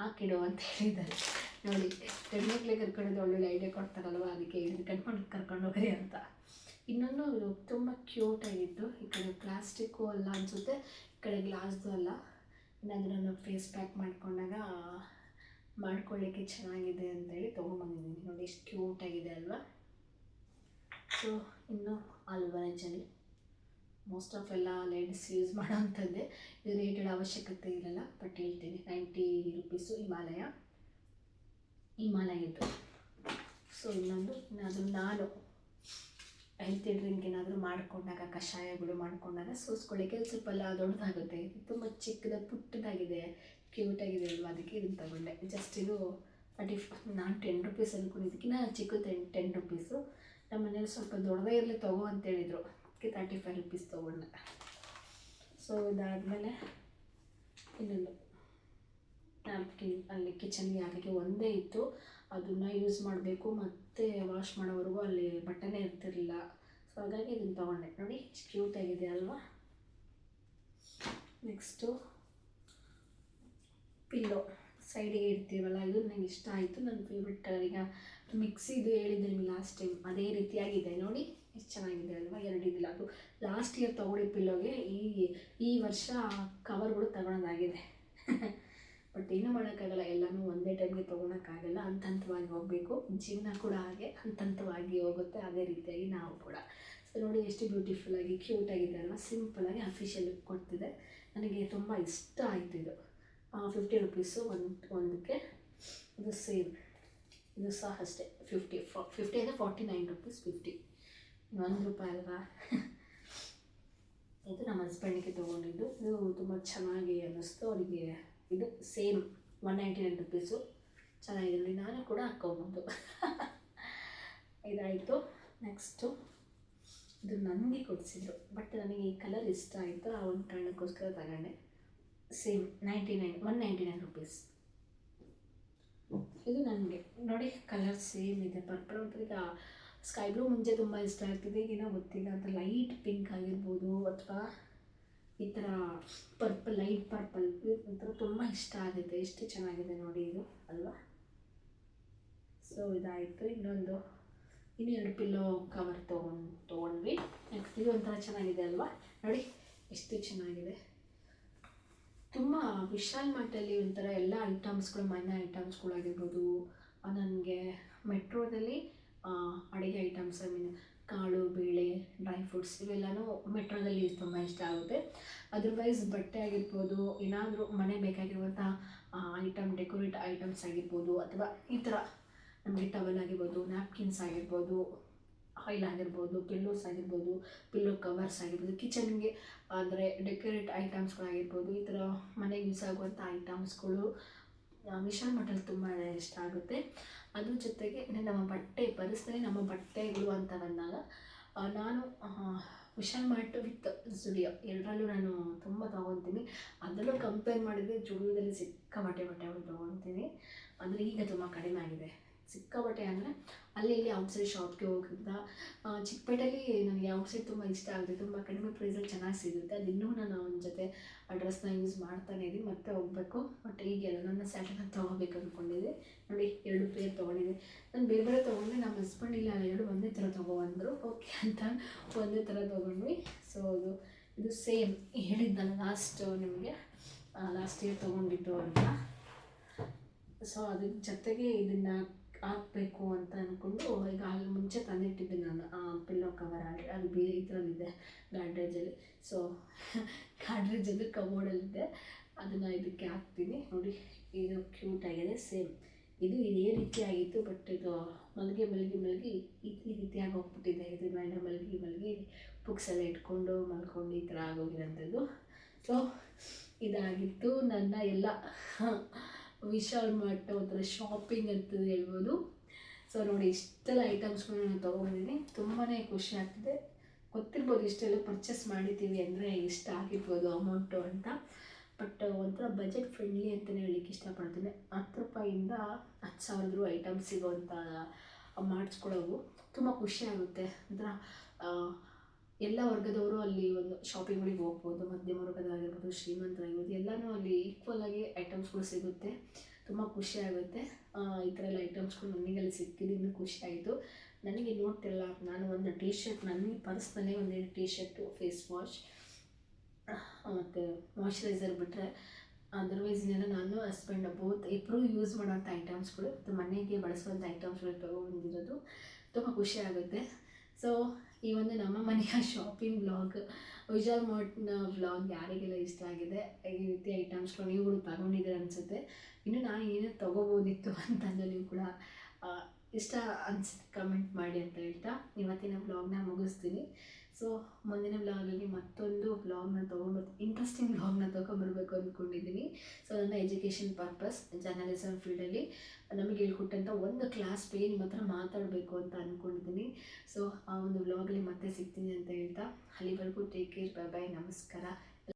ಹಾಕಿಡು ಅಂತ ಹೇಳಿದ್ದಾರೆ. ನೋಡಿ, ಹೆಣ್ಮಕ್ಳಿಗೆ ಕರ್ಕೊಂಡೋದು ಒಳ್ಳೊಳ್ಳೆ ಐಡಿಯಾ ಕೊಡ್ತಾರಲ್ವ, ಅದಕ್ಕೆ ಇದನ್ನು ಕರ್ಕೊಂಡು ಹೋಗ್ರಿ ಅಂತ. ಇನ್ನೊಂದು ಇದು ತುಂಬ ಕ್ಯೂಟಾಗಿತ್ತು. ಈ ಕಡೆ ಪ್ಲಾಸ್ಟಿಕ್ಕು ಅಲ್ಲ ಅನಿಸುತ್ತೆ, ಈ ಕಡೆ ಗ್ಲಾಸ್ದು ಅಲ್ಲ. ಏನಾದರೂ ನಾನು ಫೇಸ್ ಪ್ಯಾಕ್ ಮಾಡ್ಕೊಂಡಾಗ ಮಾಡ್ಕೊಳ್ಳಿಕ್ಕೆ ಚೆನ್ನಾಗಿದೆ ಅಂತೇಳಿ ತೊಗೊಂಬಂದಿದ್ದೀನಿ. ನೋಡಿ ಎಷ್ಟು ಕ್ಯೂಟಾಗಿದೆ ಅಲ್ವಾ. ಸೊ ಇನ್ನು ಆಲ್ಬನೈಜಲ್ಲಿ ಮೋಸ್ಟ್ ಆಫ್ ಎಲ್ಲ ಲೇಡೀಸ್ ಯೂಸ್ ಮಾಡೋ ಅಂಥದ್ದೇ. ಇದು ರೇಟೆಡ್ ಅವಶ್ಯಕತೆ ಇರಲ್ಲ, ಬಟ್ ಹೇಳ್ತೀನಿ 90 ರುಪೀಸು ಹಿಮಾಲಯದ್ದು. ಸೊ ಇನ್ನೊಂದು ನಾನು ಹೆಲ್ತಿ ಡ್ರಿಂಕ್ ಏನಾದರೂ ಮಾಡಿಕೊಂಡಾಗ, ಕಷಾಯಗಳು ಮಾಡಿಕೊಂಡಾಗ ಸೋಸ್ಕೊಳ್ಳಿಕ್ಕೆ ಸ್ವಲ್ಪ ಎಲ್ಲ ದೊಡ್ಡದಾಗುತ್ತೆ. ಇದು ತುಂಬ ಪುಟ್ಟದಾಗಿದೆ, ಕ್ಯೂಟಾಗಿದೆ ಅಲ್ವಾ, ಅದಕ್ಕೆ ಇದನ್ನು ತಗೊಂಡೆ. ಜಸ್ಟ್ ಇದು ನಾನು 10 ರುಪೀಸ್ ಅಂದ್ಕೊಂಡಿದ್ದಕ್ಕಿಂತ ಚಿಕ್ಕದು 10 ರುಪೀಸು. ನಮ್ಮ ಮನೇಲಿ ಸ್ವಲ್ಪ ದೊಡ್ಡದೇ ಇರಲಿ ತಗೋ ಅಂತೇಳಿದರು, ಅದಕ್ಕೆ 35 ರುಪೀಸ್ ತೊಗೊಂಡೆ. ಸೊ ಇದಾದಮೇಲೆ ಇನ್ನೊಂದು ನ್ಯಾಪ್ಕಿನ್ ಅಲ್ಲಿ ಕಿಚನ್ಗೆ ಹಾಕೋಕ್ಕೆ ಒಂದೇ ಇತ್ತು, ಅದನ್ನು ಯೂಸ್ ಮಾಡಬೇಕು ಮತ್ತು ವಾಶ್ ಮಾಡೋವರೆಗೂ ಅಲ್ಲಿ ಬಟ್ಟೆನೇ ಇರ್ತಿರಲಿಲ್ಲ. ಸೊ ಹಾಗಾಗಿ ಇದನ್ನು ತೊಗೊಂಡೆ. ನೋಡಿ ಎಷ್ಟು ಕ್ಯೂಟಾಗಿದೆ ಅಲ್ವಾ. ನೆಕ್ಸ್ಟು ಪಿಲ್ಲೋ ಸೈಡಿಗೆ ಇಡ್ತೀವಲ್ಲ, ಇದು ನನಗೆ ಇಷ್ಟ ಆಯಿತು. ನನ್ನ ಫೇವ್ರೆಟ್ ಕಲರ್. ಈಗ ಮಿಕ್ಸಿದು ಹೇಳಿದ್ದೆ ನಿಮಗೆ ಲಾಸ್ಟ್ ಟೈಮ್, ಅದೇ ರೀತಿಯಾಗಿದೆ. ನೋಡಿ ಎಷ್ಟು ಚೆನ್ನಾಗಿದೆ ಅಲ್ವಾ. 2 ಇದಿಲ್ಲ, ಅದು ಲಾಸ್ಟ್ ಇಯರ್ ತೊಗೊಂಡಿದ್ದ ಪಿಲ್ಲೋಗೆ ಈ ವರ್ಷ ಕವರ್ಗಳು ತಗೊಳೋದಾಗಿದೆ. ಬಟ್ ಏನೂ ಮಾಡೋಕ್ಕಾಗಲ್ಲ, ಎಲ್ಲನೂ ಒಂದೇ ಟೈಮ್ಗೆ ತೊಗೊಳಕ್ಕಾಗಲ್ಲ, ಹಂತವಾಗಿ ಹೋಗಬೇಕು. ಜೀವನ ಕೂಡ ಹಾಗೆ ಹಂತವಾಗಿ ಹೋಗುತ್ತೆ, ಅದೇ ರೀತಿಯಾಗಿ ನಾವು ಕೂಡ. ಸೊ ನೋಡಿ ಎಷ್ಟು ಬ್ಯೂಟಿಫುಲ್ಲಾಗಿ ಕ್ಯೂಟಾಗಿದೆ ಅಲ್ವಾ. ಸಿಂಪಲಾಗಿ ಅಫಿಷಿಯಲ್ ಲುಕ್ ಕೊಡ್ತಿದೆ. ನನಗೆ ತುಂಬ ಇಷ್ಟ ಆಯಿತು ಇದು. 50 ರುಪೀಸು ಒಂದಕ್ಕೆ. ಇದು ಸೇಮ್, ಇದು ಸಹ ಅಷ್ಟೇ 50 ಅಂದರೆ 49 ರುಪೀಸ್. 50 1 ರೂಪಾಯಿ ಅಲ್ವಾ. ಇದು ನಮ್ಮ ಹಸ್ಬೆಂಡಿಗೆ ತೊಗೊಂಡಿದ್ದು. ಇದು ತುಂಬ ಚೆನ್ನಾಗಿ ಅನ್ನಿಸ್ತು ಅವರಿಗೆ. ಇದು ಸೇಮ್ 199 ರುಪೀಸು. ಚೆನ್ನಾಗಿದೆ ನೋಡಿ, ನಾನು ಕೂಡ ಹಾಕ್ಕೊಬೋದು. ಇದಾಯಿತು. ನೆಕ್ಸ್ಟು ಇದು ನನಗೆ ಕೊಡಿಸಿದ್ರು, ಬಟ್ ನನಗೆ ಈ ಕಲರ್ ಇಷ್ಟ ಆಯಿತು, ಆ ಒಂದು ಕಾರಣಕ್ಕೋಸ್ಕರ ತಗೊಂಡೆ. Same 199 rupees. ಇದು ನನಗೆ ನೋಡಿ ಕಲರ್ ಸೇಮ್ ಇದೆ, ಪರ್ಪಲ್. ಮತ್ತು ಈಗ ಸ್ಕೈ ಬ್ಲೂ ಮುಂಚೆ ತುಂಬ ಇಷ್ಟ ಆಗ್ತಿದೆ, ಈಗೇನೋ ಗೊತ್ತಿಲ್ಲ ಅಂತ ಲೈಟ್ ಪಿಂಕ್ ಆಗಿರ್ಬೋದು, ಅಥವಾ ಈ ಥರ ಪರ್ಪಲ್, ಲೈಟ್ ಪರ್ಪಲ್ ಒಂಥರ ತುಂಬ ಇಷ್ಟ ಆಗುತ್ತೆ. ಎಷ್ಟು ಚೆನ್ನಾಗಿದೆ ನೋಡಿ ಇದು ಅಲ್ವಾ. ಸೊ ಇದಾಯಿತು. ಇನ್ನೂ 2 ಪಿಲ್ಲೋ ಕವರ್ ತೊಗೊಂಡ್ವಿ. ನೆಕ್ಸ್ಟ್ ಇದು ಒಂಥರ ಚೆನ್ನಾಗಿದೆ ಅಲ್ವಾ. ನೋಡಿ ಎಷ್ಟು ಚೆನ್ನಾಗಿದೆ. ತುಂಬ ವಿಶಾಲ್ ಮಾರ್ಟಲ್ಲಿ ಒಂಥರ ಎಲ್ಲ ಐಟಮ್ಸ್ಗಳು, ಮನೆ ಐಟಮ್ಸ್ಗಳಾಗಿರ್ಬೋದು. ನನಗೆ ಮೆಟ್ರೋದಲ್ಲಿ ಅಡುಗೆ ಐಟಮ್ಸ್, ಕಾಳು ಬೇಳೆ ಡ್ರೈ ಫ್ರೂಟ್ಸ್ ಇವೆಲ್ಲನೂ ಮೆಟ್ರೋದಲ್ಲಿ ತುಂಬ ಇಷ್ಟ ಆಗುತ್ತೆ. ಅದರ್ವೈಸ್ ಬಟ್ಟೆ ಆಗಿರ್ಬೋದು, ಏನಾದರೂ ಮನೆ ಬೇಕಾಗಿರುವಂಥ ಐಟಮ್, ಡೆಕೋರೇಟ್ ಐಟಮ್ಸ್ ಆಗಿರ್ಬೋದು, ಅಥವಾ ಈ ಥರ ನಮಗೆ ಟವಲ್ ಆಗಿರ್ಬೋದು, ನ್ಯಾಪ್ಕಿನ್ಸ್ ಆಗಿರ್ಬೋದು, ಆಯಿಲ್ ಆಗಿರ್ಬೋದು, ಪಿಲ್ಲೋಸ್ ಆಗಿರ್ಬೋದು, ಪಿಲ್ಲೋ ಕವರ್ಸ್ ಆಗಿರ್ಬೋದು, ಕಿಚನ್ಗೆ ಅಂದರೆ ಡೆಕೋರೇಟ್ ಐಟಮ್ಸ್ಗಳಾಗಿರ್ಬೋದು, ಈ ಥರ ಮನೆಗೆ ಯೂಸ್ ಆಗುವಂಥ ಐಟಮ್ಸ್ಗಳು ವಿಶಾಲ್ ಮಾರ್ಟಲ್ಲಿ ತುಂಬ ಇಷ್ಟ ಆಗುತ್ತೆ. ಅದ್ರ ಜೊತೆಗೆ ನಮ್ಮ ಬಟ್ಟೆ ಪರ್ಸ್ನಲಿ ನಮ್ಮ ಬಟ್ಟೆಗಳು ಅಂತ ಬಂದಾಗ ನಾನು ಕುಶನ್ ಮಾರ್ಟ್ ವಿತ್ ಜುಡಿಯೋ ಎರಡರಲ್ಲೂ ನಾನು ತುಂಬ ತೊಗೊತೀನಿ. ಅದರಲ್ಲೂ ಕಂಪೇರ್ ಮಾಡಿದರೆ ಜುಡಿಯೋದಲ್ಲಿ ಸಿಕ್ಕಾಪಟ್ಟೆ ಬಟ್ಟೆಗಳು ತೊಗೊತೀನಿ. ಅಂದರೆ ಈಗ ತುಂಬ ಕಡಿಮೆ ಆಗಿದೆ. ಸಿಕ್ಕಾಪಟ್ಟೆ ಅಂದರೆ ಅಲ್ಲಿ ಇಲ್ಲಿ ಔಟ್ಸೈಡ್ ಶಾಪ್ಗೆ ಹೋಗಿದ್ದ ಚಿಕ್ಕಪೇಟೆಯಲ್ಲಿ ನನಗೆ ಔಟ್ಸೈಡ್ ತುಂಬ ಇಷ್ಟ ಆಗುತ್ತೆ. ತುಂಬ ಕಡಿಮೆ ಪ್ರೈಸಲ್ಲಿ ಚೆನ್ನಾಗಿ ಸಿಗುತ್ತೆ. ಅದಿನ್ನೂ ನಾನು ಒಂದು ಜೊತೆ ಆ ಡ್ರೆಸ್ನ ಯೂಸ್ ಮಾಡ್ತಾನೇ ಇದ್ದೀನಿ. ಮತ್ತೆ ಹೋಗಬೇಕು. ಬಟ್ ಈಗೆಲ್ಲ ನನ್ನ ಸ್ಯಾಟರ್ನ ತೊಗೋಬೇಕು ಅಂದ್ಕೊಂಡಿದ್ದೆ. ನೋಡಿ 2 ಪೇರ್ ತೊಗೊಂಡಿದ್ದೆ. ನಾನು ಬೇರೆ ಬೇರೆ ತೊಗೊಂಡೆ. ನಮ್ಮ ಹಸ್ಬೆಂಡ್ ಇಲ್ಲ 2 ಒಂದೇ ಥರ ತೊಗೊಬಂದರು. ಓಕೆ ಅಂತ ಒಂದೇ ಥರ ತೊಗೊಂಡ್ವಿ. ಸೊ ಇದು ಸೇಮ್ ಹೇಳಿದ್ದಲ್ಲ ಲಾಸ್ಟ್ ನಿಮಗೆ ಲಾಸ್ಟ್ ಇಯರ್ ತೊಗೊಂಡಿದ್ದು ಅಂತ. ಸೊ ಅದ್ರ ಜೊತೆಗೆ ಇದನ್ನು ಹಾಕಬೇಕು ಅಂತ ಅಂದ್ಕೊಂಡು ಈಗ ಅಲ್ಲಿ ಮುಂಚೆ ತಂದಿಟ್ಟಿದ್ದೆ ನಾನು ಪಿಲ್ಲೋ ಕವರ್ ಆಗಿ. ಅದು ಬೇರೆ ಈ ಥರದ್ದಿದೆ ಗಾಡ್ರೇಜಲ್ಲಿ. ಸೊ ಗಾಡ್ರೇಜಲ್ಲಿ ಕಬೋರ್ಡಲ್ಲಿದೆ. ಅದನ್ನು ಇದಕ್ಕೆ ಹಾಕ್ತೀನಿ. ನೋಡಿ ಇದು ಕ್ಯೂಟಾಗಿದೆ. ಸೇಮ್ ಇದು ಇದೇ ರೀತಿ ಆಗಿತ್ತು. ಬಟ್ ಇದು ಮಲಗಿ ಈ ರೀತಿಯಾಗಿ ಹೋಗ್ಬಿಟ್ಟಿದೆ. ಇದು ಮೇಲೆ ಮಲಗಿ ಬುಕ್ಸ್ ಎಲ್ಲ ಇಟ್ಕೊಂಡು ಮಲ್ಕೊಂಡು ಈ ಥರ ಆಗೋಗಿರೋಂಥದ್ದು. ಸೊ ಇದಾಗಿತ್ತು ನನ್ನ ಎಲ್ಲ ವಿಶಾಲ್ ಮಾರ್ಟ್ ಒಂಥರ ಶಾಪಿಂಗ್ ಅಂತ ಹೇಳ್ಬೋದು. ಸೊ ನೋಡಿ ಇಷ್ಟೆಲ್ಲ ಐಟಮ್ಸ್ಗಳು ನಾನು ತೊಗೊಂಡಿದ್ದೀನಿ. ತುಂಬಾ ಖುಷಿ ಆಗ್ತಿದೆ. ಗೊತ್ತಿರ್ಬೋದು ಇಷ್ಟೆಲ್ಲ ಪರ್ಚೇಸ್ ಮಾಡಿದ್ದೀವಿ ಅಂದರೆ ಇಷ್ಟ ಆಗಿರ್ಬೋದು ಅಮೌಂಟು ಅಂತ. ಬಟ್ ಒಂಥರ ಬಜೆಟ್ ಫ್ರೆಂಡ್ಲಿ ಅಂತಲೇ ಹೇಳಲಿಕ್ಕೆ ಇಷ್ಟಪಡ್ತೀನಿ. 10 ರೂಪಾಯಿಂದ 10,000 ಐಟಮ್ಸ್ ಸಿಗೋವಂಥ ಮಾಡಿಸ್ಕೊಳ್ಳೋವು ತುಂಬ ಖುಷಿಯಾಗುತ್ತೆ. ಒಂಥರ ಎಲ್ಲ ವರ್ಗದವರು ಅಲ್ಲಿ ಒಂದು ಶಾಪಿಂಗ್ಗಳಿಗೆ ಹೋಗ್ಬೋದು. ಮಧ್ಯಮ ವರ್ಗದಾಗಿರ್ಬೋದು, ಶ್ರೀಮಂತರಾಗಿರ್ಬೋದು, ಎಲ್ಲನೂ ಅಲ್ಲಿ ಈಕ್ವಲಾಗಿ ಐಟಮ್ಸ್ಗಳು ಸಿಗುತ್ತೆ. ತುಂಬ ಖುಷಿಯಾಗುತ್ತೆ. ಈ ಥರ ಎಲ್ಲ ಐಟಮ್ಸ್ಗಳು ನನಗಲ್ಲಿ ಸಿಕ್ಕಿದ್ದು ಇನ್ನೂ ಖುಷಿಯಾಯಿತು. ನನಗೆ ನೋಡ್ತಿರಲ್ಲ, ನಾನು ಒಂದು ಟೀ ಶರ್ಟ್, ನನಗೆ ಪರ್ಸ್ನಲ್ಲೇ ಒಂದು ಟೀ ಶರ್ಟು, ಫೇಸ್ ವಾಶ್ ಮತ್ತು ಮಾಯ್ಶ್ಚರೈಸರ್ ಬಿಟ್ಟರೆ ಅದರ್ವೈಸ್ ಇನ್ನೆಲ್ಲ ನಾನು ಹಸ್ಬೆಂಡ್ ಬೋತ್ ಇಬ್ಬರು ಯೂಸ್ ಮಾಡೋಂಥ ಐಟಮ್ಸ್ಗಳು ಮತ್ತು ಮನೆಗೆ ಬಳಸುವಂಥ ಐಟಮ್ಸ್ಗಳು ತೊಗೊಬಂದಿರೋದು. ತುಂಬ ಖುಷಿಯಾಗುತ್ತೆ. ಸೊ ಈ ಒಂದು ನಮ್ಮ ಮನೆಯ ಶಾಪಿಂಗ್ ವ್ಲಾಗ್, ವಿಶಾಲ್ ಮಾರ್ಟ್ನ ವ್ಲಾಗ್ ಯಾರಿಗೆಲ್ಲ ಇಷ್ಟ ಆಗಿದೆ, ಈ ರೀತಿ ಐಟಮ್ಸ್ಗಳು ನೀವು ಕೂಡ ತಗೊಂಡಿದ್ದೀರ ಅನಿಸುತ್ತೆ. ಇನ್ನು ನಾನು ಏನೇ ತೊಗೋಬೋದಿತ್ತು ಅಂತಂದು ನೀವು ಕೂಡ ಇಷ್ಟ ಅನಿಸುತ್ತೆ ಕಮೆಂಟ್ ಮಾಡಿ ಅಂತ ಹೇಳ್ತಾ ಇವತ್ತಿನ ವ್ಲಾಗ್ನ ಮುಗಿಸ್ತೀನಿ. ಸೊ ಮುಂದಿನ ವ್ಲಾಗಲ್ಲಿ ಮತ್ತೊಂದು ವ್ಲಾಗ್ನ ಇಂಟ್ರೆಸ್ಟಿಂಗ್ ವ್ಲಾಗ್ನ ತೊಗೊಂಬರ್ಬೇಕು ಅಂದ್ಕೊಂಡಿದ್ದೀನಿ. ಸೊ ನನ್ನ ಎಜುಕೇಷನ್ ಪರ್ಪಸ್ ಜರ್ನಲಿಸಮ್ ಫೀಲ್ಡಲ್ಲಿ ನಮಗೆ ಹೇಳ್ಕೊಟ್ಟಂಥ ಒಂದು ಕ್ಲಾಸ್ ಬಗ್ಗೆ ನಿಮ್ಮ ಹತ್ರ ಮಾತಾಡಬೇಕು ಅಂತ ಅಂದ್ಕೊಂಡಿದ್ದೀನಿ. ಸೊ ಆ ಒಂದು ವ್ಲಾಗಲ್ಲಿ ಮತ್ತೆ ಸಿಗ್ತೀನಿ ಅಂತ ಹೇಳ್ತಾ ಅಲ್ಲಿವರೆಗೂ ಟೇಕ್ ಕೇರ್, ಬೈ ಬೈ, ನಮಸ್ಕಾರ.